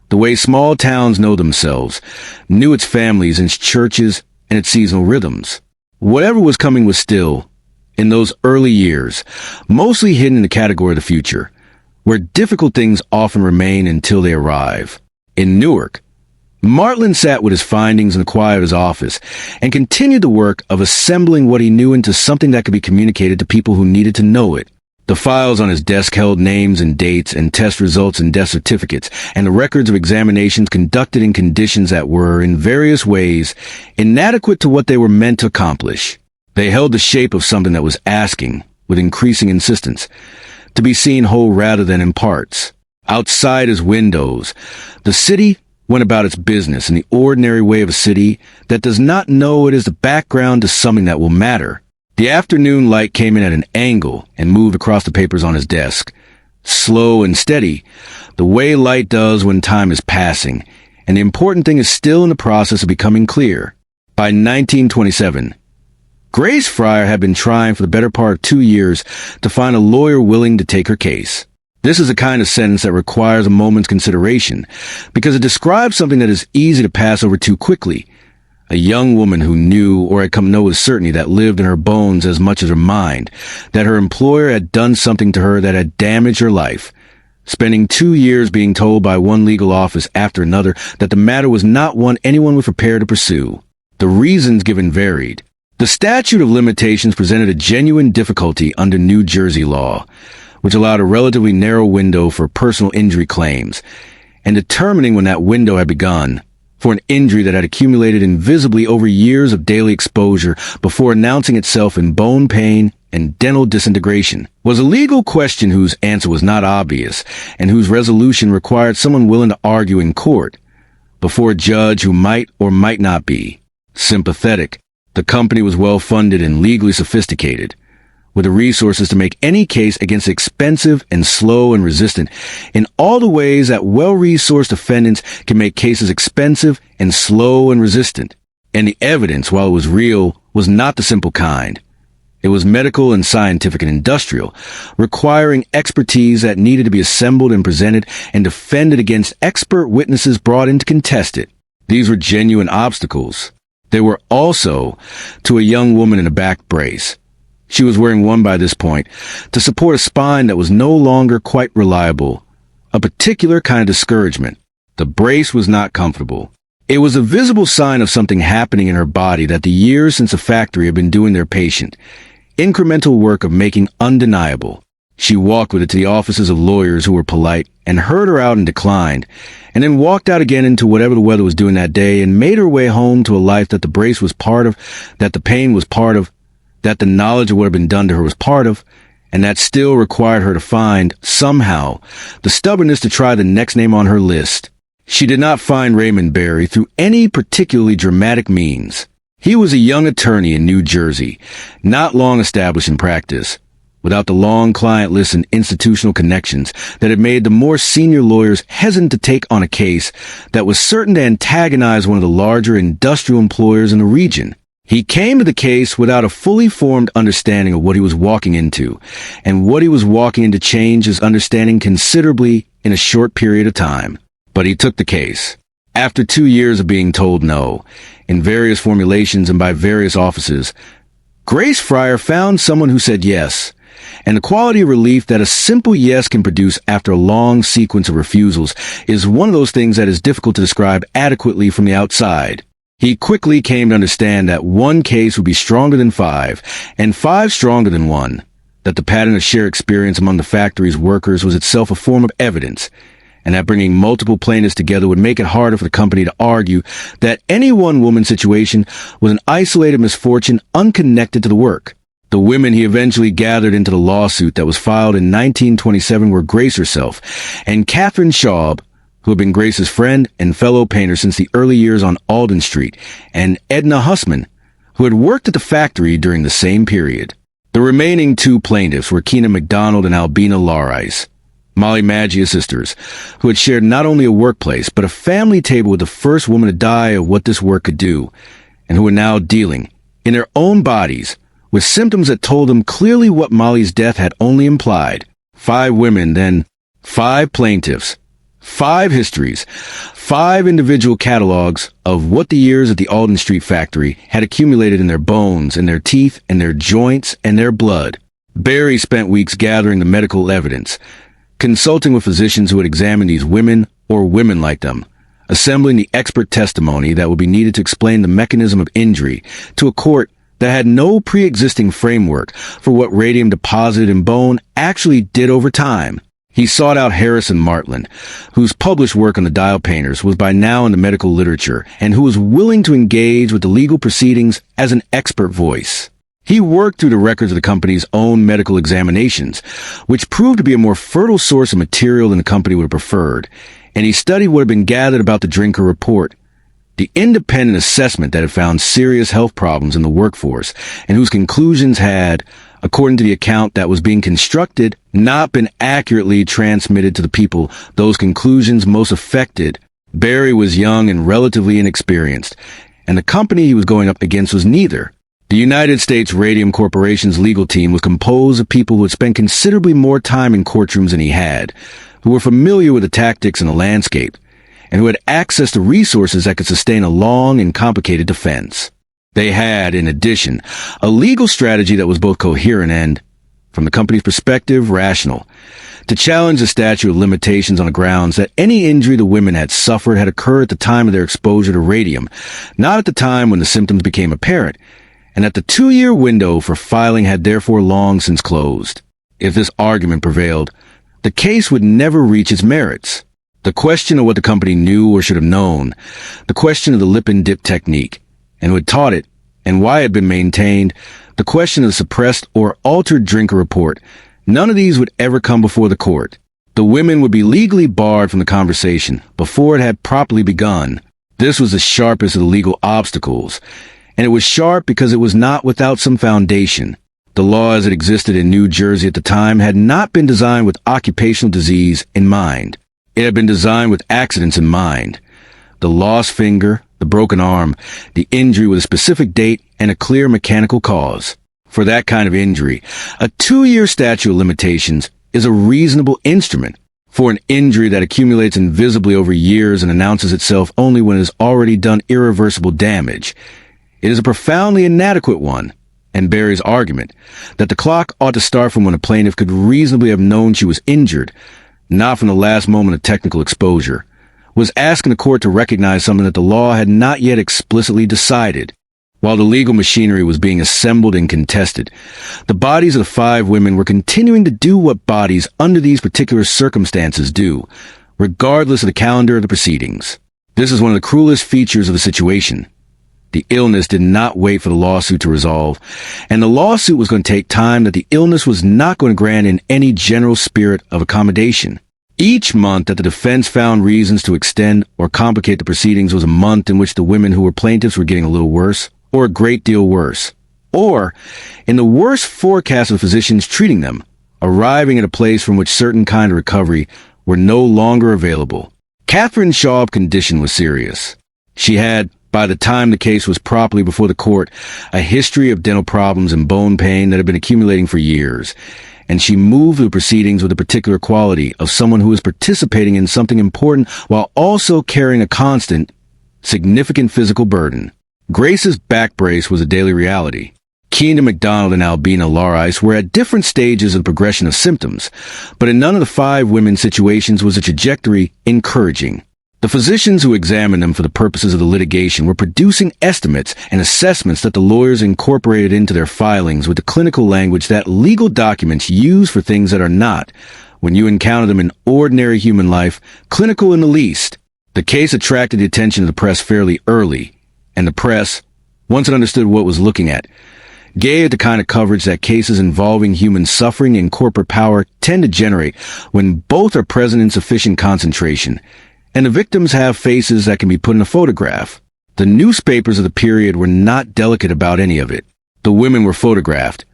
the way small towns know themselves, knew its families and its churches and its seasonal rhythms. Whatever was coming was still, in those early years, mostly hidden in the category of the future, where difficult things often remain until they arrive. In Newark, Martland sat with his findings in the quiet of his office and continued the work of assembling what he knew into something that could be communicated to people who needed to know it. The files on his desk held names and dates and test results and death certificates and the records of examinations conducted in conditions that were, in various ways, inadequate to what they were meant to accomplish. They held the shape of something that was asking, with increasing insistence, to be seen whole rather than in parts. Outside his windows, the city went about its business in the ordinary way of a city that does not know it is the background to something that will matter. The afternoon light came in at an angle and moved across the papers on his desk, slow and steady, the way light does when time is passing, and the important thing is still in the process of becoming clear. By 1927, Grace Fryer had been trying for the better part of 2 years to find a lawyer willing to take her case. This is a kind of sentence that requires a moment's consideration, because it describes something that is easy to pass over too quickly, A young woman who knew or had come to know with certainty that lived in her bones as much as her mind, that her employer had done something to her that had damaged her life. Spending 2 years being told by one legal office after another that the matter was not one anyone was prepared to pursue. The reasons given varied. The statute of limitations presented a genuine difficulty under New Jersey law, which allowed a relatively narrow window for personal injury claims, and determining when that window had begun for an injury that had accumulated invisibly over years of daily exposure before announcing itself in bone pain and dental disintegration, was a legal question whose answer was not obvious and whose resolution required someone willing to argue in court before a judge who might or might not be sympathetic. The company was well-funded and legally sophisticated, with the resources to make any case against expensive and slow and resistant in all the ways that well-resourced defendants can make cases expensive and slow and resistant. And the evidence, while it was real, was not the simple kind. It was medical and scientific and industrial, requiring expertise that needed to be assembled and presented and defended against expert witnesses brought in to contest it. These were genuine obstacles. They were also to a young woman in a back brace. She was wearing one by this point, to support a spine that was no longer quite reliable, a particular kind of discouragement. The brace was not comfortable. It was a visible sign of something happening in her body that the years since the factory had been doing their patient, incremental work of making undeniable. She walked with it to the offices of lawyers who were polite and heard her out and declined, and then walked out again into whatever the weather was doing that day and made her way home to a life that the brace was part of, that the pain was part of, that the knowledge of what had been done to her was part of, and that still required her to find, somehow, the stubbornness to try the next name on her list. She did not find Raymond Barry through any particularly dramatic means. He was a young attorney in New Jersey, not long established in practice, without the long client list and institutional connections that had made the more senior lawyers hesitant to take on a case that was certain to antagonize one of the larger industrial employers in the region. He came to the case without a fully formed understanding of what he was walking into, and what he was walking into changed his understanding considerably in a short period of time. But he took the case. After 2 years of being told no, in various formulations and by various offices, Grace Fryer found someone who said yes, and the quality of relief that a simple yes can produce after a long sequence of refusals is one of those things that is difficult to describe adequately from the outside. He quickly came to understand that one case would be stronger than 5, and 5 stronger than 1, that the pattern of shared experience among the factory's workers was itself a form of evidence, and that bringing multiple plaintiffs together would make it harder for the company to argue that any one woman's situation was an isolated misfortune unconnected to the work. The women he eventually gathered into the lawsuit that was filed in 1927 were Grace herself, and Catherine Schaub, who had been Grace's friend and fellow painter since the early years on Alden Street, and Edna Hussman, who had worked at the factory during the same period. The remaining 2 plaintiffs were Keena McDonald and Albina Larice, Molly Maggia's sisters, who had shared not only a workplace but a family table with the first woman to die of what this work could do, and who were now dealing, in their own bodies, with symptoms that told them clearly what Molly's death had only implied. 5 women, then 5 plaintiffs, 5 histories, 5 individual catalogs of what the years at the Alden Street factory had accumulated in their bones, in their teeth, in their joints, and their blood. Barry spent weeks gathering the medical evidence, consulting with physicians who had examined these women or women like them, assembling the expert testimony that would be needed to explain the mechanism of injury to a court that had no pre-existing framework for what radium deposited in bone actually did over time. He sought out Harrison Martland, whose published work on the dial painters was by now in the medical literature, and who was willing to engage with the legal proceedings as an expert voice. He worked through the records of the company's own medical examinations, which proved to be a more fertile source of material than the company would have preferred, and he studied what had been gathered about the Drinker Report, the independent assessment that had found serious health problems in the workforce, and whose conclusions had, according to the account that was being constructed, not been accurately transmitted to the people those conclusions most affected. Barry was young and relatively inexperienced, and the company he was going up against was neither. The United States Radium Corporation's legal team was composed of people who had spent considerably more time in courtrooms than he had, who were familiar with the tactics and the landscape, and who had access to resources that could sustain a long and complicated defense. They had, in addition, a legal strategy that was both coherent and, from the company's perspective, rational, to challenge the statute of limitations on the grounds that any injury the women had suffered had occurred at the time of their exposure to radium, not at the time when the symptoms became apparent, and that the 2-year window for filing had therefore long since closed. If this argument prevailed, the case would never reach its merits. The question of what the company knew or should have known, the question of the lip and dip technique, and who had taught it, and why it had been maintained, the question of the suppressed or altered drinker report, none of these would ever come before the court. The women would be legally barred from the conversation before it had properly begun. This was the sharpest of the legal obstacles, and it was sharp because it was not without some foundation. The law as it existed in New Jersey at the time had not been designed with occupational disease in mind. It had been designed with accidents in mind. The lost finger, the broken arm, the injury with a specific date and a clear mechanical cause. For that kind of injury, a 2-year statute of limitations is a reasonable instrument. For an injury that accumulates invisibly over years and announces itself only when it has already done irreversible damage, it is a profoundly inadequate one, and Barry's argument that the clock ought to start from when a plaintiff could reasonably have known she was injured, not from the last moment of technical exposure, was asking the court to recognize something that the law had not yet explicitly decided. While the legal machinery was being assembled and contested, the bodies of the 5 women were continuing to do what bodies under these particular circumstances do, regardless of the calendar of the proceedings. This is one of the cruelest features of the situation. The illness did not wait for the lawsuit to resolve, and the lawsuit was going to take time that the illness was not going to grant in any general spirit of accommodation. Each month that the defense found reasons to extend or complicate the proceedings was a month in which the women who were plaintiffs were getting a little worse, or a great deal worse, or, in the worst forecast of physicians treating them, arriving at a place from which certain kind of recovery were no longer available. Catherine Shaw's condition was serious. She had, by the time the case was properly before the court, a history of dental problems and bone pain that had been accumulating for years, and she moved through proceedings with a particular quality of someone who was participating in something important while also carrying a constant, significant physical burden. Grace's back brace was a daily reality. Keenan McDonald and Albina Larice were at different stages of the progression of symptoms, but in none of the 5 women's situations was the trajectory encouraging. The physicians who examined them for the purposes of the litigation were producing estimates and assessments that the lawyers incorporated into their filings with the clinical language that legal documents use for things that are not, when you encounter them in ordinary human life, clinical in the least. The case attracted the attention of the press fairly early, and the press, once it understood what it was looking at, gave it the kind of coverage that cases involving human suffering and corporate power tend to generate when both are present in sufficient concentration, and the victims have faces that can be put in a photograph. The newspapers of the period were not delicate about any of it. The women were photographed,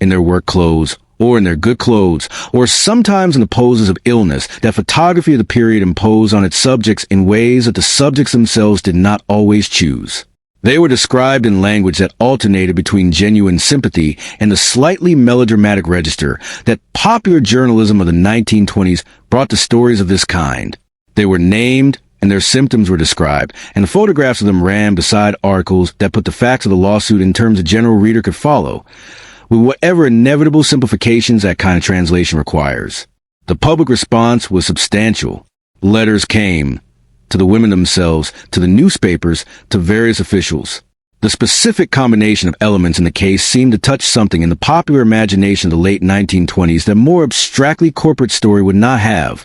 in their work clothes, or in their good clothes, or sometimes in the poses of illness that photography of the period imposed on its subjects in ways that the subjects themselves did not always choose. They were described in language that alternated between genuine sympathy and the slightly melodramatic register that popular journalism of the 1920s brought to stories of this kind. They were named, and their symptoms were described, and the photographs of them ran beside articles that put the facts of the lawsuit in terms a general reader could follow, with whatever inevitable simplifications that kind of translation requires. The public response was substantial. Letters came, to the women themselves, to the newspapers, to various officials. The specific combination of elements in the case seemed to touch something in the popular imagination of the late 1920s that more abstractly corporate story would not have.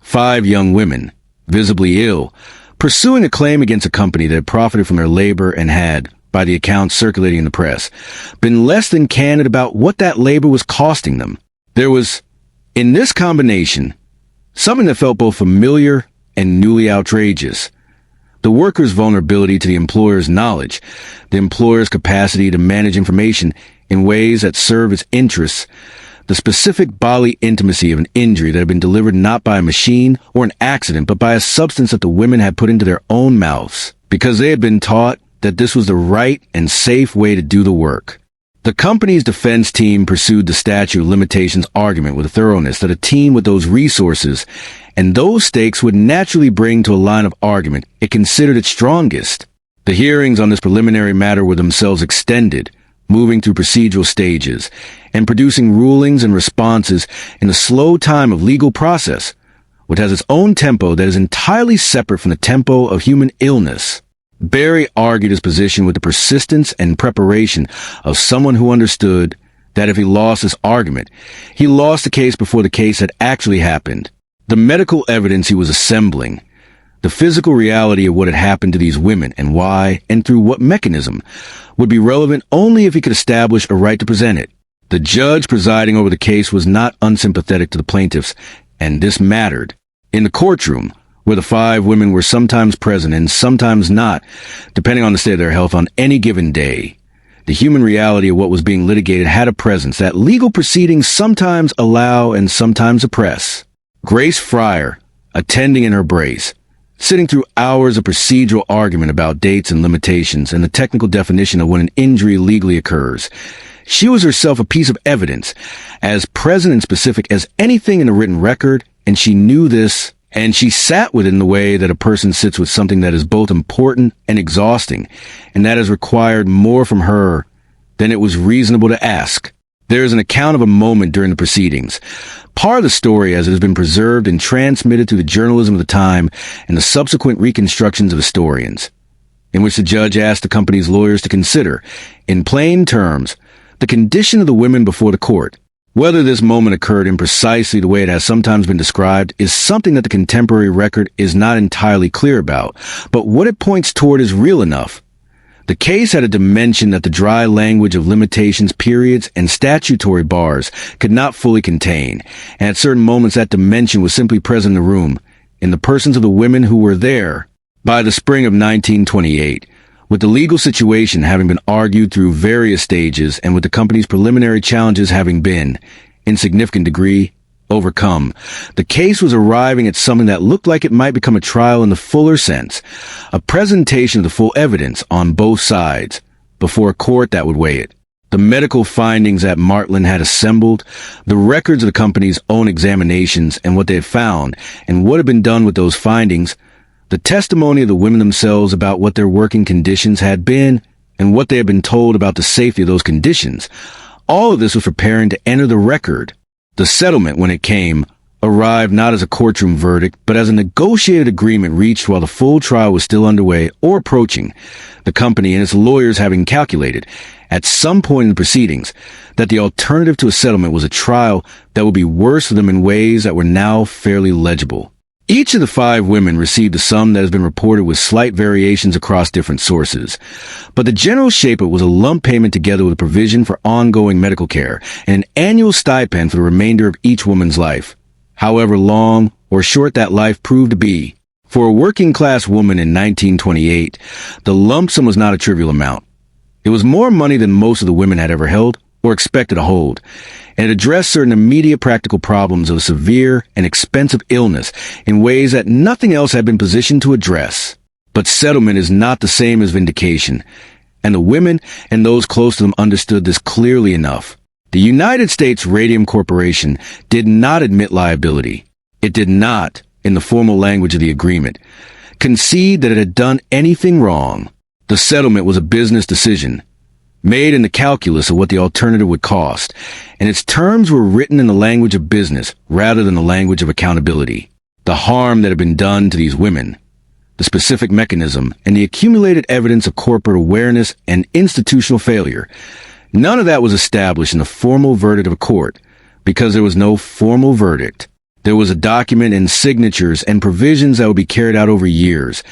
5 young women, visibly ill, pursuing a claim against a company that had profited from their labor and had, by the accounts circulating in the press, been less than candid about what that labor was costing them. There was, in this combination, something that felt both familiar and newly outrageous. The worker's vulnerability to the employer's knowledge, the employer's capacity to manage information in ways that serve its interests, the specific bodily intimacy of an injury that had been delivered not by a machine or an accident, but by a substance that the women had put into their own mouths, because they had been taught that this was the right and safe way to do the work. The company's defense team pursued the statute of limitations argument with a thoroughness that a team with those resources and those stakes would naturally bring to a line of argument it considered its strongest. The hearings on this preliminary matter were themselves extended, moving through procedural stages, and producing rulings and responses in the slow time of legal process, which has its own tempo that is entirely separate from the tempo of human illness. Barry argued his position with the persistence and preparation of someone who understood that if he lost this argument, he lost the case before the case had actually happened. The medical evidence he was assembling, the physical reality of what had happened to these women and why and through what mechanism, would be relevant only if he could establish a right to present it. The judge presiding over the case was not unsympathetic to the plaintiffs, and this mattered. In the courtroom, where the 5 women were sometimes present and sometimes not, depending on the state of their health on any given day, the human reality of what was being litigated had a presence that legal proceedings sometimes allow and sometimes oppress. Grace Fryer, attending in her brace, sitting through hours of procedural argument about dates and limitations and the technical definition of when an injury legally occurs. She was herself a piece of evidence, as present and specific as anything in a written record, and she knew this, and she sat with it in the way that a person sits with something that is both important and exhausting, and that has required more from her than it was reasonable to ask. There is an account of a moment during the proceedings, part of the story as it has been preserved and transmitted through the journalism of the time and the subsequent reconstructions of historians, in which the judge asked the company's lawyers to consider, in plain terms, the condition of the women before the court. Whether this moment occurred in precisely the way it has sometimes been described is something that the contemporary record is not entirely clear about, but what it points toward is real enough. The case had a dimension that the dry language of limitations, periods, and statutory bars could not fully contain, and at certain moments that dimension was simply present in the room, in the persons of the women who were there. By the spring of 1928, with the legal situation having been argued through various stages and with the company's preliminary challenges having been, in significant degree, overcome, the case was arriving at something that looked like it might become a trial in the fuller sense, a presentation of the full evidence on both sides, before a court that would weigh it. The medical findings that Martland had assembled, the records of the company's own examinations and what they had found, and what had been done with those findings, the testimony of the women themselves about what their working conditions had been and what they had been told about the safety of those conditions, all of this was preparing to enter the record. The settlement, when it came, arrived not as a courtroom verdict, but as a negotiated agreement reached while the full trial was still underway or approaching, the company and its lawyers having calculated, at some point in the proceedings, that the alternative to a settlement was a trial that would be worse for them in ways that were now fairly legible. Each of the 5 women received a sum that has been reported with slight variations across different sources, but the general shape of it was a lump payment together with a provision for ongoing medical care and an annual stipend for the remainder of each woman's life, however long or short that life proved to be. For a working-class woman in 1928, the lump sum was not a trivial amount. It was more money than most of the women had ever held or expected to hold, and it addressed certain immediate practical problems of severe and expensive illness in ways that nothing else had been positioned to address. But settlement is not the same as vindication, and the women and those close to them understood this clearly enough. The United States Radium Corporation did not admit liability. It did not, in the formal language of the agreement, concede that it had done anything wrong. The settlement was a business decision, made in the calculus of what the alternative would cost, and its terms were written in the language of business rather than the language of accountability. The harm that had been done to these women, the specific mechanism, and the accumulated evidence of corporate awareness and institutional failure, none of that was established in the formal verdict of a court, because there was no formal verdict. There was a document and signatures and provisions that would be carried out over years,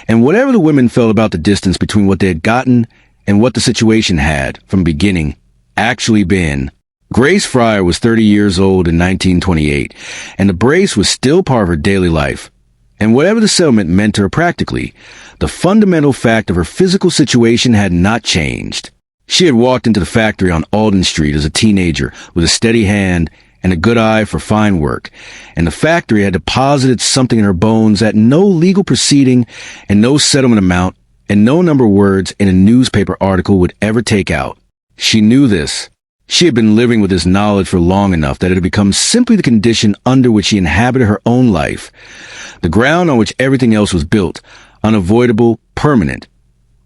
and whatever the women felt about the distance between what they had gotten and what the situation had, from the beginning, actually been. Grace Fryer was 30 years old in 1928, and the brace was still part of her daily life. And whatever the settlement meant to her practically, the fundamental fact of her physical situation had not changed. She had walked into the factory on Alden Street as a teenager with a steady hand and a good eye for fine work, and the factory had deposited something in her bones that no legal proceeding and no settlement amount and no number of words in a newspaper article would ever take out. She knew this. She had been living with this knowledge for long enough that it had become simply the condition under which she inhabited her own life, the ground on which everything else was built, unavoidable, permanent,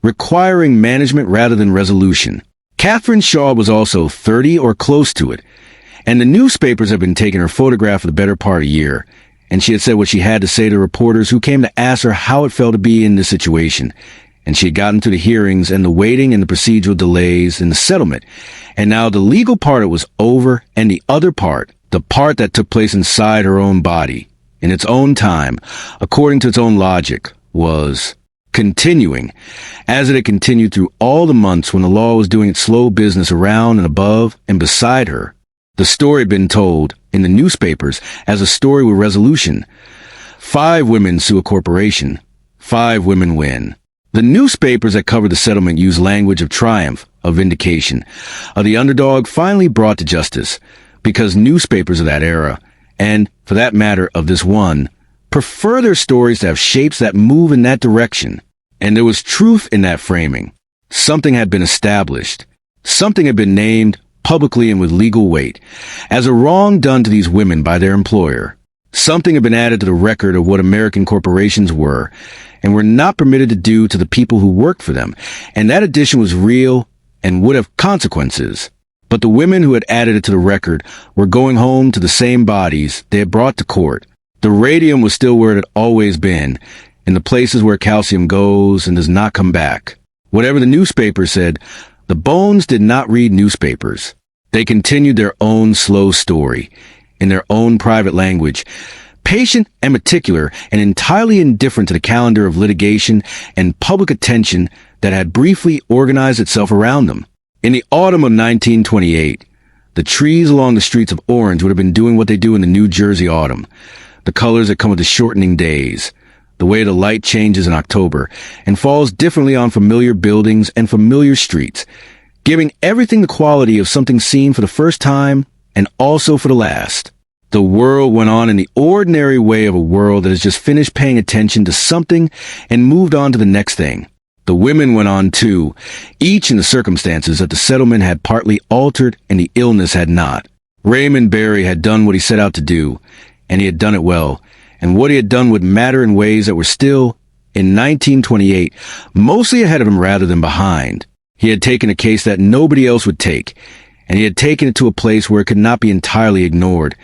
requiring management rather than resolution. Catherine Shaw was also 30 or close to it, and the newspapers had been taking her photograph for the better part of a year, and she had said what she had to say to reporters who came to ask her how it felt to be in this situation. And she had gotten through the hearings and the waiting and the procedural delays and the settlement. And now the legal part of it was over, and the other part, the part that took place inside her own body, in its own time, according to its own logic, was continuing, as it had continued through all the months when the law was doing its slow business around and above and beside her. The story had been told in the newspapers as a story with resolution. 5 women sue a corporation. 5 women win. The newspapers that covered the settlement used language of triumph, of vindication, of the underdog finally brought to justice, because newspapers of that era, and, for that matter, of this one, prefer their stories to have shapes that move in that direction. And there was truth in that framing. Something had been established. Something had been named, publicly and with legal weight, as a wrong done to these women by their employer. Something had been added to the record of what American corporations were, and were not permitted to do to the people who worked for them, and that addition was real and would have consequences. But the women who had added it to the record were going home to the same bodies they had brought to court. The radium was still where it had always been, in the places where calcium goes and does not come back. Whatever the newspaper said, the bones did not read newspapers. They continued their own slow story, in their own private language, patient and meticulous and entirely indifferent to the calendar of litigation and public attention that had briefly organized itself around them. In the autumn of 1928, the trees along the streets of Orange would have been doing what they do in the New Jersey autumn, the colors that come with the shortening days, the way the light changes in October and falls differently on familiar buildings and familiar streets, giving everything the quality of something seen for the first time and also for the last. The world went on in the ordinary way of a world that has just finished paying attention to something and moved on to the next thing. The women went on too, each in the circumstances that the settlement had partly altered and the illness had not. Raymond Barry had done what he set out to do, and he had done it well, and what he had done would matter in ways that were still, in 1928, mostly ahead of him rather than behind. He had taken a case that nobody else would take, and he had taken it to a place where it could not be entirely ignored,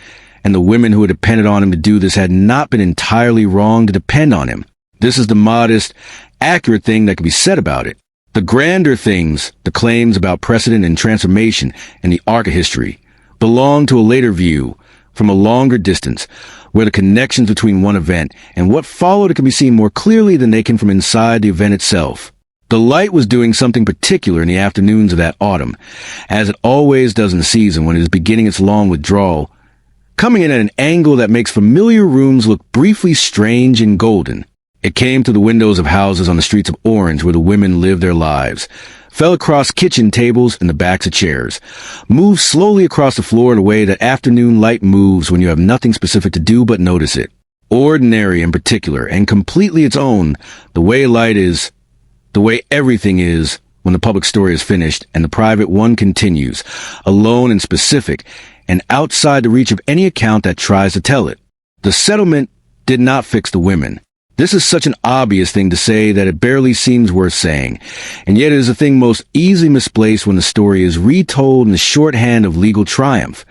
and the women who had depended on him to do this had not been entirely wrong to depend on him. This is the modest, accurate thing that can be said about it. The grander things, the claims about precedent and transformation and the arc of history, belong to a later view, from a longer distance, where the connections between one event and what followed can be seen more clearly than they can from inside the event itself. The light was doing something particular in the afternoons of that autumn, as it always does in the season when it is beginning its long withdrawal, coming in at an angle that makes familiar rooms look briefly strange and golden. It came through the windows of houses on the streets of Orange where the women lived their lives, fell across kitchen tables and the backs of chairs, moved slowly across the floor in a way that afternoon light moves when you have nothing specific to do but notice it. Ordinary and particular and completely its own, the way light is, the way everything is when the public story is finished and the private one continues, alone and specific, and outside the reach of any account that tries to tell it. The settlement did not fix the women. This is such an obvious thing to say that it barely seems worth saying, and yet it is a thing most easily misplaced when the story is retold in the shorthand of legal triumph.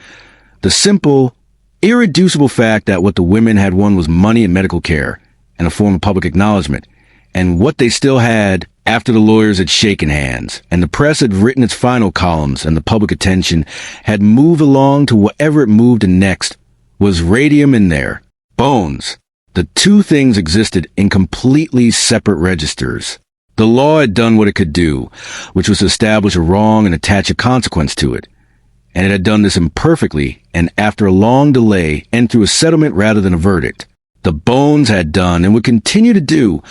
The simple, irreducible fact that what the women had won was money and medical care, and a form of public acknowledgement, and what they still had after the lawyers had shaken hands, and the press had written its final columns, and the public attention had moved along to whatever it moved in next, was radium in there. Bones. The two things existed in completely separate registers. The law had done what it could do, which was to establish a wrong and attach a consequence to it. And it had done this imperfectly and after a long delay and through a settlement rather than a verdict. The bones had done and would continue to do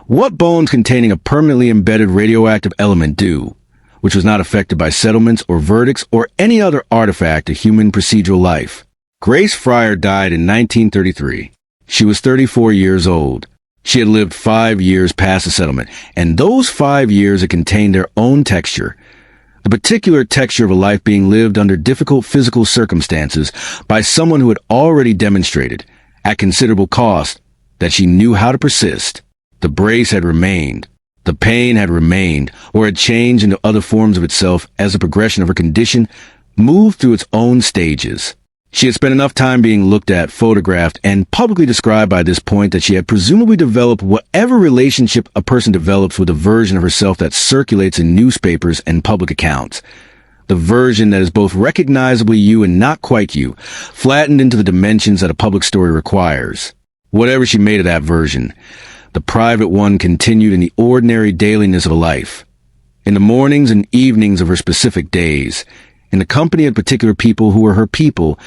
what bones containing a permanently embedded radioactive element do, which was not affected by settlements or verdicts or any other artifact of human procedural life. Grace Fryer died in 1933. She was 34 years old. She had lived 5 years past the settlement, and those 5 years had contained their own texture. The particular texture of a life being lived under difficult physical circumstances by someone who had already demonstrated, at considerable cost, that she knew how to persist. The brace had remained. The pain had remained, or had changed into other forms of itself as the progression of her condition moved through its own stages. She had spent enough time being looked at, photographed, and publicly described by this point that she had presumably developed whatever relationship a person develops with a version of herself that circulates in newspapers and public accounts. The version that is both recognizably you and not quite you, flattened into the dimensions that a public story requires. Whatever she made of that version, the private one continued in the ordinary dailiness of life. In the mornings and evenings of her specific days, in the company of particular people who were her people,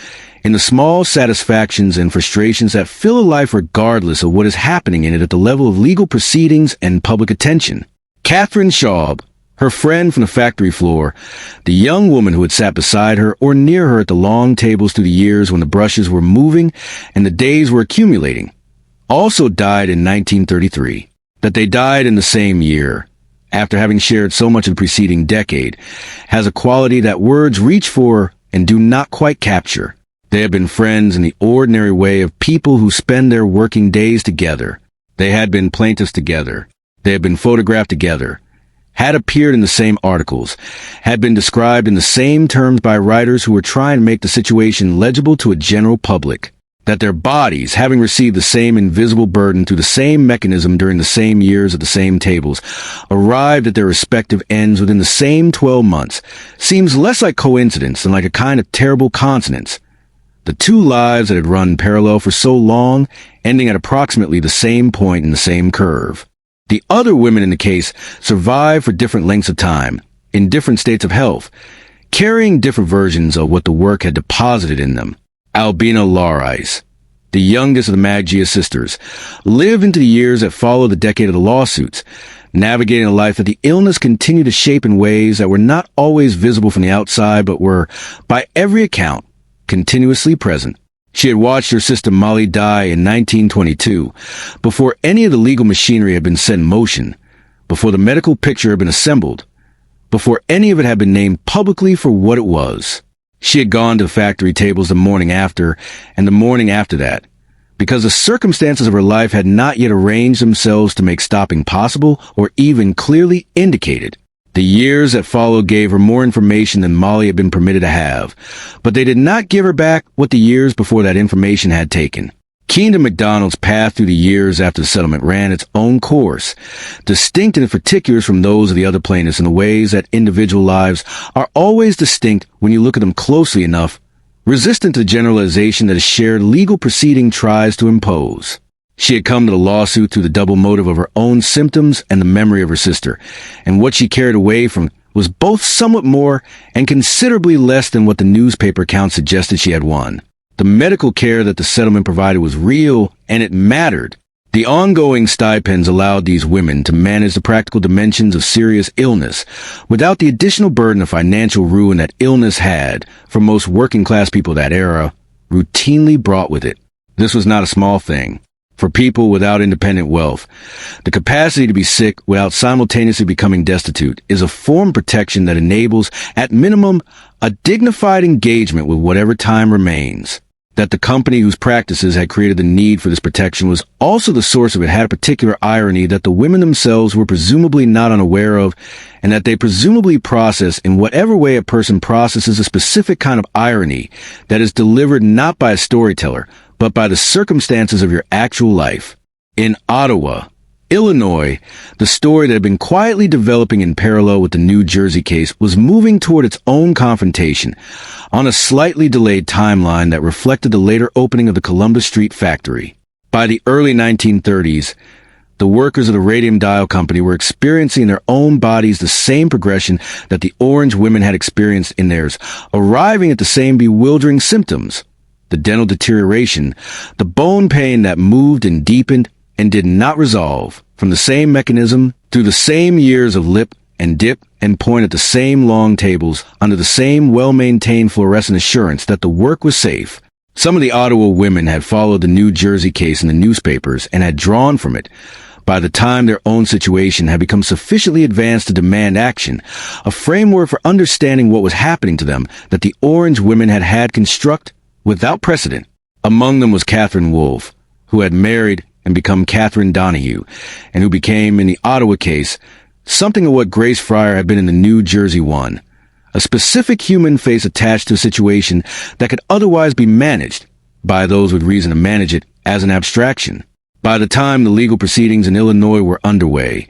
in the small satisfactions and frustrations that fill a life regardless of what is happening in it at the level of legal proceedings and public attention. Catherine Schaub, her friend from the factory floor, the young woman who had sat beside her or near her at the long tables through the years when the brushes were moving and the days were accumulating, also died in 1933. That they died in the same year, after having shared so much of the preceding decade, has a quality that words reach for and do not quite capture. They have been friends in the ordinary way of people who spend their working days together. They had been plaintiffs together. They had been photographed together, had appeared in the same articles, had been described in the same terms by writers who were trying to make the situation legible to a general public. That their bodies, having received the same invisible burden through the same mechanism during the same years at the same tables, arrived at their respective ends within the same 12 months, seems less like coincidence than like a kind of terrible consonance. The two lives that had run parallel for so long, ending at approximately the same point in the same curve. The other women in the case survived for different lengths of time, in different states of health, carrying different versions of what the work had deposited in them. Albina Laurais, the youngest of the Maggia sisters, lived into the years that followed the decade of the lawsuits, navigating a life that the illness continued to shape in ways that were not always visible from the outside but were, by every account, continuously present. She had watched her sister Molly die in 1922, before any of the legal machinery had been set in motion, before the medical picture had been assembled, before any of it had been named publicly for what it was. She had gone to the factory tables the morning after, and the morning after that, because the circumstances of her life had not yet arranged themselves to make stopping possible or even clearly indicated. The years that followed gave her more information than Molly had been permitted to have, but they did not give her back what the years before that information had taken. Keenan MacDonald's path through the years after the settlement ran its own course, distinct in its particulars from those of the other plaintiffs in the ways that individual lives are always distinct when you look at them closely enough, resistant to the generalization that a shared legal proceeding tries to impose. She had come to the lawsuit through the double motive of her own symptoms and the memory of her sister, and what she carried away from was both somewhat more and considerably less than what the newspaper account suggested she had won. The medical care that the settlement provided was real, and it mattered. The ongoing stipends allowed these women to manage the practical dimensions of serious illness without the additional burden of financial ruin that illness had, for most working-class people of that era, routinely brought with it. This was not a small thing. For people without independent wealth, the capacity to be sick without simultaneously becoming destitute is a form of protection that enables, at minimum, a dignified engagement with whatever time remains. That the company whose practices had created the need for this protection was also the source of it had a particular irony that the women themselves were presumably not unaware of, and that they presumably process in whatever way a person processes a specific kind of irony that is delivered not by a storyteller, but by the circumstances of your actual life. In Ottawa, Illinois, the story that had been quietly developing in parallel with the New Jersey case was moving toward its own confrontation on a slightly delayed timeline that reflected the later opening of the Columbus Street factory. By the early 1930s, the workers of the Radium Dial Company were experiencing in their own bodies the same progression that the Orange women had experienced in theirs, arriving at the same bewildering symptoms: the dental deterioration, the bone pain that moved and deepened and did not resolve, from the same mechanism, through the same years of lip and dip and point at the same long tables, under the same well-maintained fluorescent assurance that the work was safe. Some of the Ottawa women had followed the New Jersey case in the newspapers and had drawn from it, By the time their own situation had become sufficiently advanced to demand action, a framework for understanding what was happening to them that the Orange women had had construct without precedent. Among them was Catherine Wolfe, who had married and become Catherine Donahue, and who became, in the Ottawa case, something of what Grace Fryer had been in the New Jersey one, a specific human face attached to a situation that could otherwise be managed by those with reason to manage it as an abstraction. By the time the legal proceedings in Illinois were underway,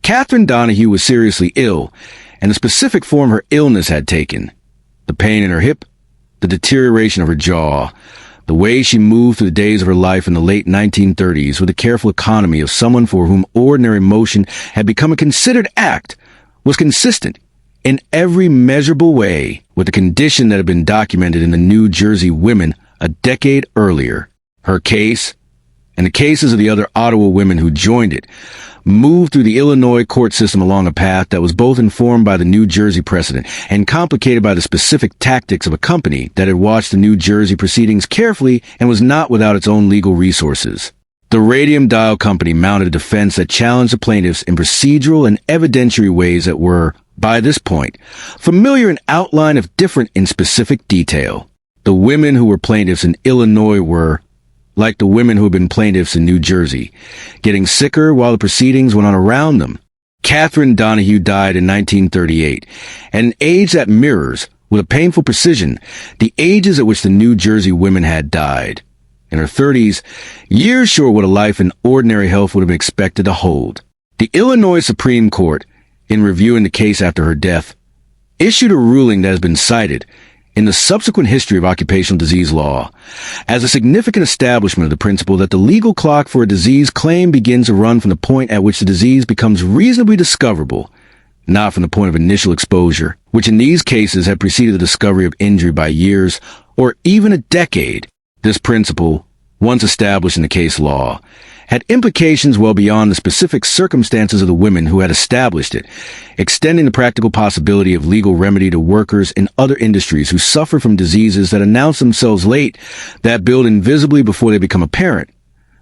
Catherine Donahue was seriously ill, and the specific form her illness had taken. The pain in her hip, the deterioration of her jaw, the way she moved through the days of her life in the late 1930s with the careful economy of someone for whom ordinary motion had become a considered act was consistent in every measurable way with the condition that had been documented in the New Jersey women a decade earlier. Her case, and the cases of the other Ottawa women who joined it, moved through the Illinois court system along a path that was both informed by the New Jersey precedent and complicated by the specific tactics of a company that had watched the New Jersey proceedings carefully and was not without its own legal resources. The Radium Dial Company mounted a defense that challenged the plaintiffs in procedural and evidentiary ways that were, by this point, familiar in outline if different in specific detail. The women who were plaintiffs in Illinois were, like the women who had been plaintiffs in New Jersey, getting sicker while the proceedings went on around them. Catherine Donahue died in 1938, at an age that mirrors, with a painful precision, the ages at which the New Jersey women had died. In her 30s, years short what a life in ordinary health would have been expected to hold. The Illinois Supreme Court, in reviewing the case after her death, issued a ruling that has been cited in the subsequent history of occupational disease law as a significant establishment of the principle that the legal clock for a disease claim begins to run from the point at which the disease becomes reasonably discoverable, not from the point of initial exposure, which in these cases had preceded the discovery of injury by years or even a decade. This principle, once established in the case law, had implications well beyond the specific circumstances of the women who had established it, extending the practical possibility of legal remedy to workers in other industries who suffer from diseases that announce themselves late, that build invisibly before they become apparent,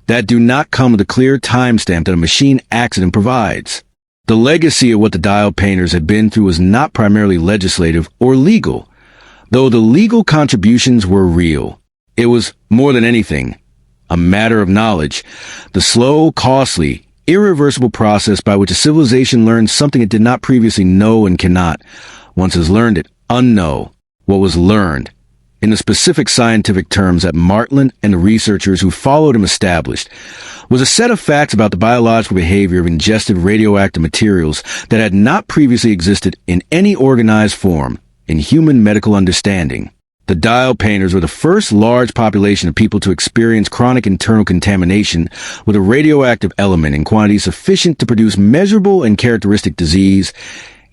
that do not come with the clear timestamp that a machine accident provides. The legacy of what the dial painters had been through was not primarily legislative or legal, though the legal contributions were real. It was, more than anything, a matter of knowledge, the slow, costly, irreversible process by which a civilization learns something it did not previously know and cannot, once has learned it, unknow what was learned, in the specific scientific terms that Martland and the researchers who followed him established, was a set of facts about the biological behavior of ingested radioactive materials that had not previously existed in any organized form in human medical understanding. The dial painters were the first large population of people to experience chronic internal contamination with a radioactive element in quantity sufficient to produce measurable and characteristic disease,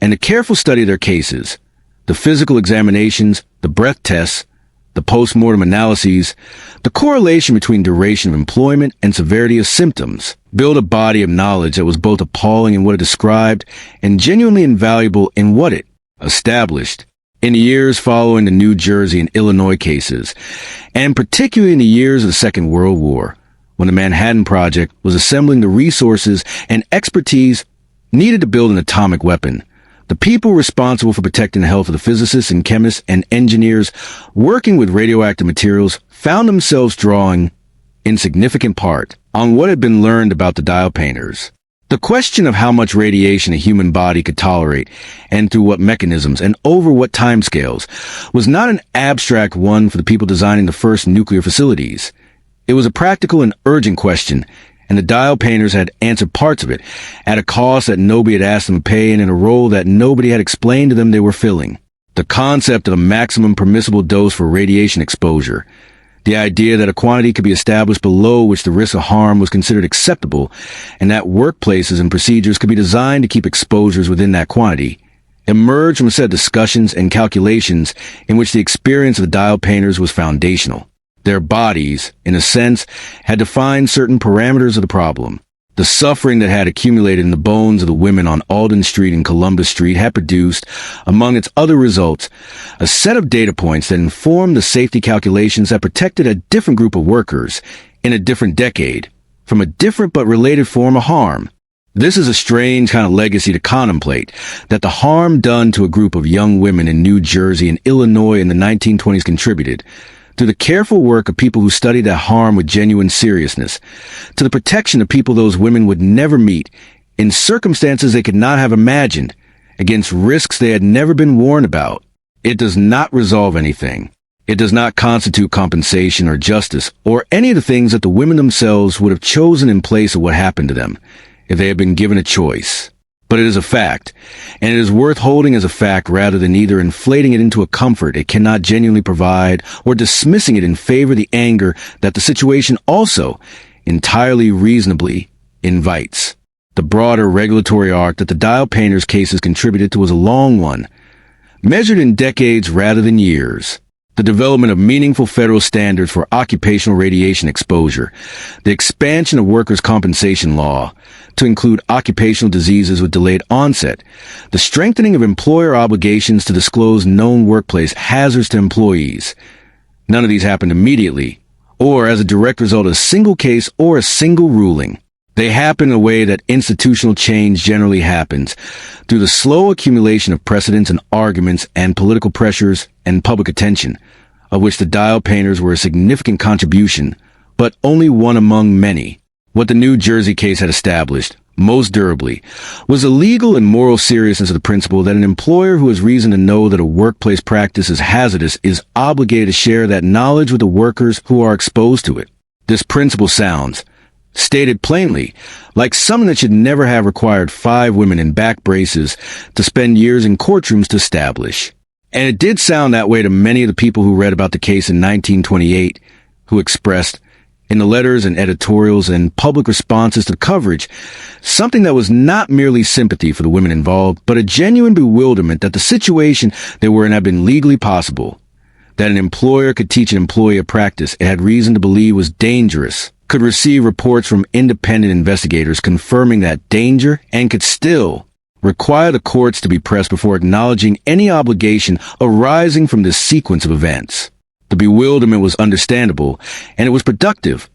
and the careful study of their cases, the physical examinations, the breath tests, the post-mortem analyses, the correlation between duration of employment and severity of symptoms, built a body of knowledge that was both appalling in what it described and genuinely invaluable in what it established. In the years following the New Jersey and Illinois cases, and particularly in the years of the Second World War, when the Manhattan Project was assembling the resources and expertise needed to build an atomic weapon, the people responsible for protecting the health of the physicists and chemists and engineers working with radioactive materials found themselves drawing, in significant part, on what had been learned about the dial painters. The question of how much radiation a human body could tolerate, and through what mechanisms, and over what timescales, was not an abstract one for the people designing the first nuclear facilities. It was a practical and urgent question, and the dial painters had answered parts of it, at a cost that nobody had asked them to pay and in a role that nobody had explained to them they were filling. The concept of a maximum permissible dose for radiation exposure, the idea that a quantity could be established below which the risk of harm was considered acceptable, and that workplaces and procedures could be designed to keep exposures within that quantity, emerged from a set of discussions and calculations in which the experience of the dial painters was foundational. Their bodies, in a sense, had defined certain parameters of the problem. The suffering that had accumulated in the bones of the women on Alden Street and Columbus Street had produced, among its other results, a set of data points that informed the safety calculations that protected a different group of workers in a different decade from a different but related form of harm. This is a strange kind of legacy to contemplate, that the harm done to a group of young women in New Jersey and Illinois in the 1920s contributed, through the careful work of people who studied that harm with genuine seriousness, to the protection of people those women would never meet, in circumstances they could not have imagined, against risks they had never been warned about. It does not resolve anything. It does not constitute compensation or justice, or any of the things that the women themselves would have chosen in place of what happened to them, if they had been given a choice. But it is a fact, and it is worth holding as a fact rather than either inflating it into a comfort it cannot genuinely provide or dismissing it in favor of the anger that the situation also, entirely reasonably, invites. The broader regulatory arc that the dial painters' cases contributed to was a long one, measured in decades rather than years. The development of meaningful federal standards for occupational radiation exposure, the expansion of workers' compensation law to include occupational diseases with delayed onset, the strengthening of employer obligations to disclose known workplace hazards to employees. None of these happened immediately, or as a direct result of a single case or a single ruling. They happen in a way that institutional change generally happens, through the slow accumulation of precedents and arguments and political pressures and public attention, of which the dial painters were a significant contribution, but only one among many. What the New Jersey case had established, most durably, was the legal and moral seriousness of the principle that an employer who has reason to know that a workplace practice is hazardous is obligated to share that knowledge with the workers who are exposed to it. This principle sounds, stated plainly, like something that should never have required 5 women in back braces to spend years in courtrooms to establish. And it did sound that way to many of the people who read about the case in 1928, who expressed, in the letters and editorials and public responses to the coverage, something that was not merely sympathy for the women involved, but a genuine bewilderment that the situation they were in had been legally possible, that an employer could teach an employee a practice it had reason to believe was dangerous, could receive reports from independent investigators confirming that danger, and could still require the courts to be pressed before acknowledging any obligation arising from this sequence of events. The bewilderment was understandable, and it was productive,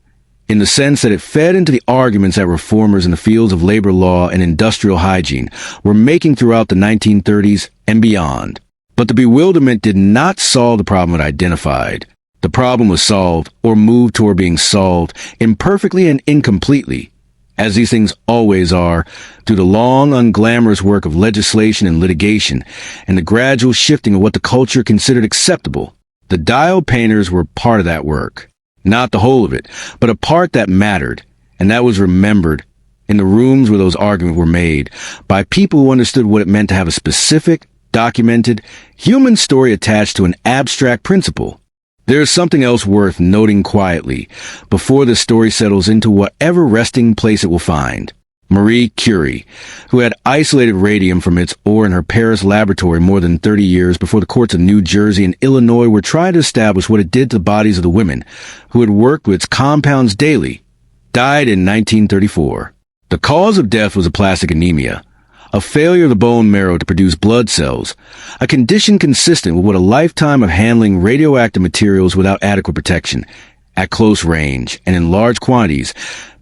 in the sense that it fed into the arguments that reformers in the fields of labor law and industrial hygiene were making throughout the 1930s and beyond. But the bewilderment did not solve the problem it identified. The problem was solved, or moved toward being solved, imperfectly and incompletely, as these things always are, through the long, unglamorous work of legislation and litigation, and the gradual shifting of what the culture considered acceptable. The dial painters were part of that work. Not the whole of it, but a part that mattered, and that was remembered, in the rooms where those arguments were made, by people who understood what it meant to have a specific, documented, human story attached to an abstract principle. There is something else worth noting quietly, before this story settles into whatever resting place it will find. Marie Curie, who had isolated radium from its ore in her Paris laboratory more than 30 years before the courts of New Jersey and Illinois were trying to establish what it did to the bodies of the women who had worked with its compounds daily, died in 1934. The cause of death was aplastic anemia, a failure of the bone marrow to produce blood cells, a condition consistent with what a lifetime of handling radioactive materials without adequate protection, at close range and in large quantities,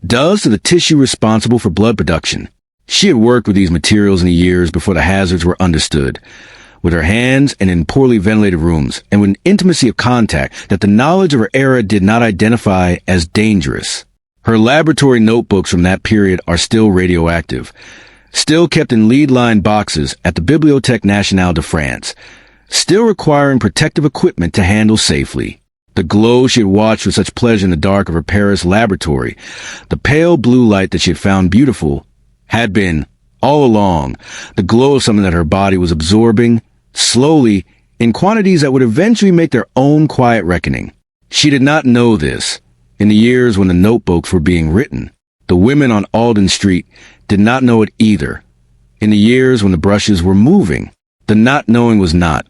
does to the tissue responsible for blood production. She had worked with these materials in the years before the hazards were understood, with her hands and in poorly ventilated rooms, and with an intimacy of contact that the knowledge of her era did not identify as dangerous. Her laboratory notebooks from that period are still radioactive, still kept in lead-lined boxes at the Bibliothèque Nationale de France, still requiring protective equipment to handle safely. The glow she had watched with such pleasure in the dark of her Paris laboratory, the pale blue light that she had found beautiful, had been, all along, the glow of something that her body was absorbing, slowly, in quantities that would eventually make their own quiet reckoning. She did not know this, in the years when the notebooks were being written. The women on Alden Street did not know it either. In the years when the brushes were moving, the not knowing was not,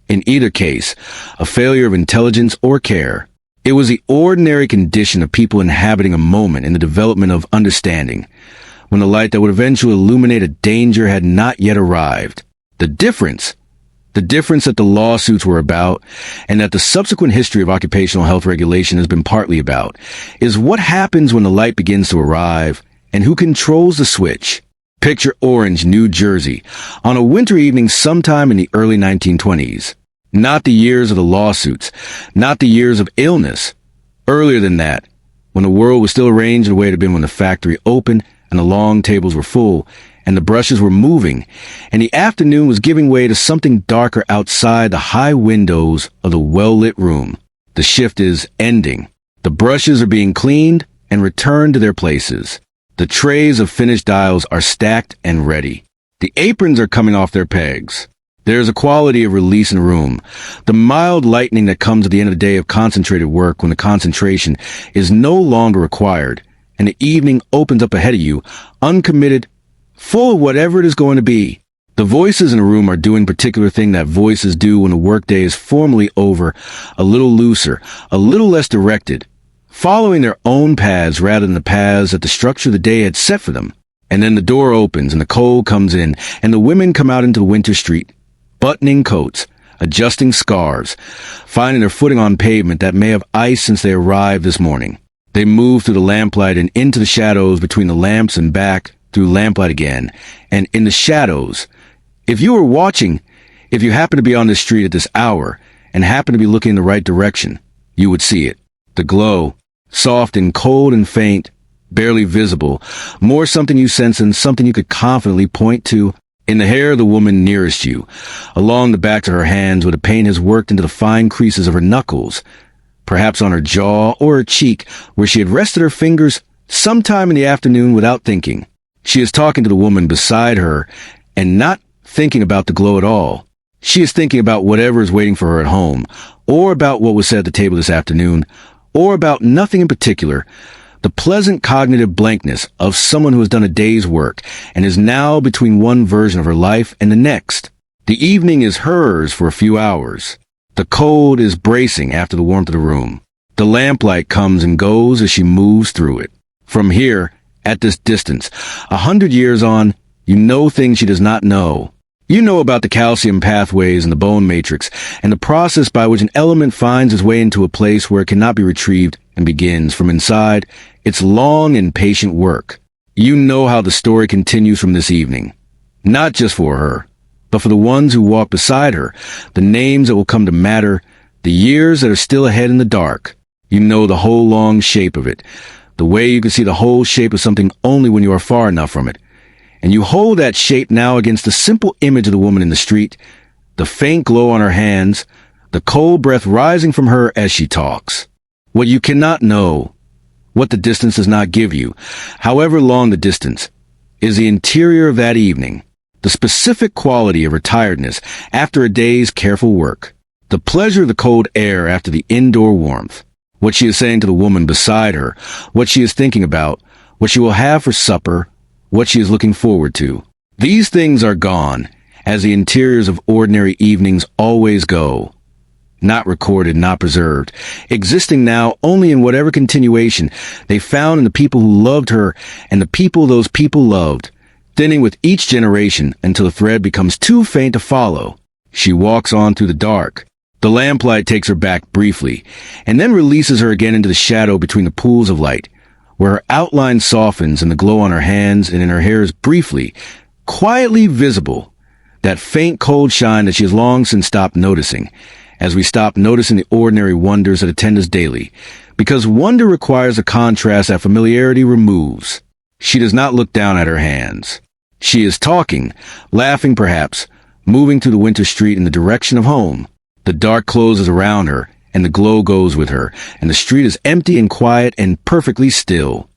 in either case, a failure of intelligence or care. It was the ordinary condition of people inhabiting a moment in the development of understanding, when the light that would eventually illuminate a danger had not yet arrived. The difference The difference that the lawsuits were about, and that the subsequent history of occupational health regulation has been partly about, is what happens when the light begins to arrive, and who controls the switch. Picture Orange, New Jersey, on a winter evening sometime in the early 1920s. Not the years of the lawsuits, not the years of illness. Earlier than that, when the world was still arranged the way it had been when the factory opened, and the long tables were full, and the brushes were moving, and the afternoon was giving way to something darker outside the high windows of the well-lit room. The shift is ending. The brushes are being cleaned and returned to their places. The trays of finished dials are stacked and ready. The aprons are coming off their pegs. There's a quality of release in the room, the mild lightening that comes at the end of the day of concentrated work when the concentration is no longer required, and the evening opens up ahead of you, uncommitted, full of whatever it is going to be. The voices in the room are doing a particular thing that voices do when the workday is formally over, a little looser, a little less directed, following their own paths rather than the paths that the structure of the day had set for them. And then the door opens and the cold comes in, and the women come out into the winter street, buttoning coats, adjusting scarves, finding their footing on pavement that may have ice since they arrived this morning. They move through the lamplight and into the shadows between the lamps and back through lamplight again, and in the shadows. If you were watching, if you happen to be on this street at this hour and happen to be looking in the right direction, you would see it. The glow, soft and cold and faint, barely visible, more something you sense than something you could confidently point to. In the hair of the woman nearest you, along the backs of her hands where the paint has worked into the fine creases of her knuckles, perhaps on her jaw or her cheek where she had rested her fingers sometime in the afternoon without thinking. She is talking to the woman beside her and not thinking about the glow at all. She is thinking about whatever is waiting for her at home, or about what was said at the table this afternoon, or about nothing in particular. The pleasant cognitive blankness of someone who has done a day's work and is now between one version of her life and the next. The evening is hers for a few hours. The cold is bracing after the warmth of the room. The lamplight comes and goes as she moves through it. From here, at this distance, 100 years on, you know things she does not know. You know about the calcium pathways in the bone matrix and the process by which an element finds its way into a place where it cannot be retrieved and begins, from inside, its long and patient work. You know how the story continues from this evening. Not just for her, but for the ones who walk beside her, the names that will come to matter, the years that are still ahead in the dark. You know the whole long shape of it, the way you can see the whole shape of something only when you are far enough from it. And you hold that shape now against the simple image of the woman in the street, the faint glow on her hands, the cold breath rising from her as she talks. What you cannot know, what the distance does not give you, however long the distance, is the interior of that evening, the specific quality of her tiredness after a day's careful work, the pleasure of the cold air after the indoor warmth, what she is saying to the woman beside her, what she is thinking about, what she will have for supper, what she is looking forward to. These things are gone, as the interiors of ordinary evenings always go. Not recorded, not preserved, existing now only in whatever continuation they found in the people who loved her and the people those people loved, thinning with each generation until the thread becomes too faint to follow. She walks on through the dark. The lamplight takes her back briefly, and then releases her again into the shadow between the pools of light, where her outline softens and the glow on her hands and in her hair is briefly, quietly visible, that faint cold shine that she has long since stopped noticing, as we stop noticing the ordinary wonders that attend us daily, because wonder requires a contrast that familiarity removes. She does not look down at her hands. She is talking, laughing perhaps, moving through the winter street in the direction of home. The dark closes around her, and the glow goes with her, and the street is empty and quiet and perfectly still.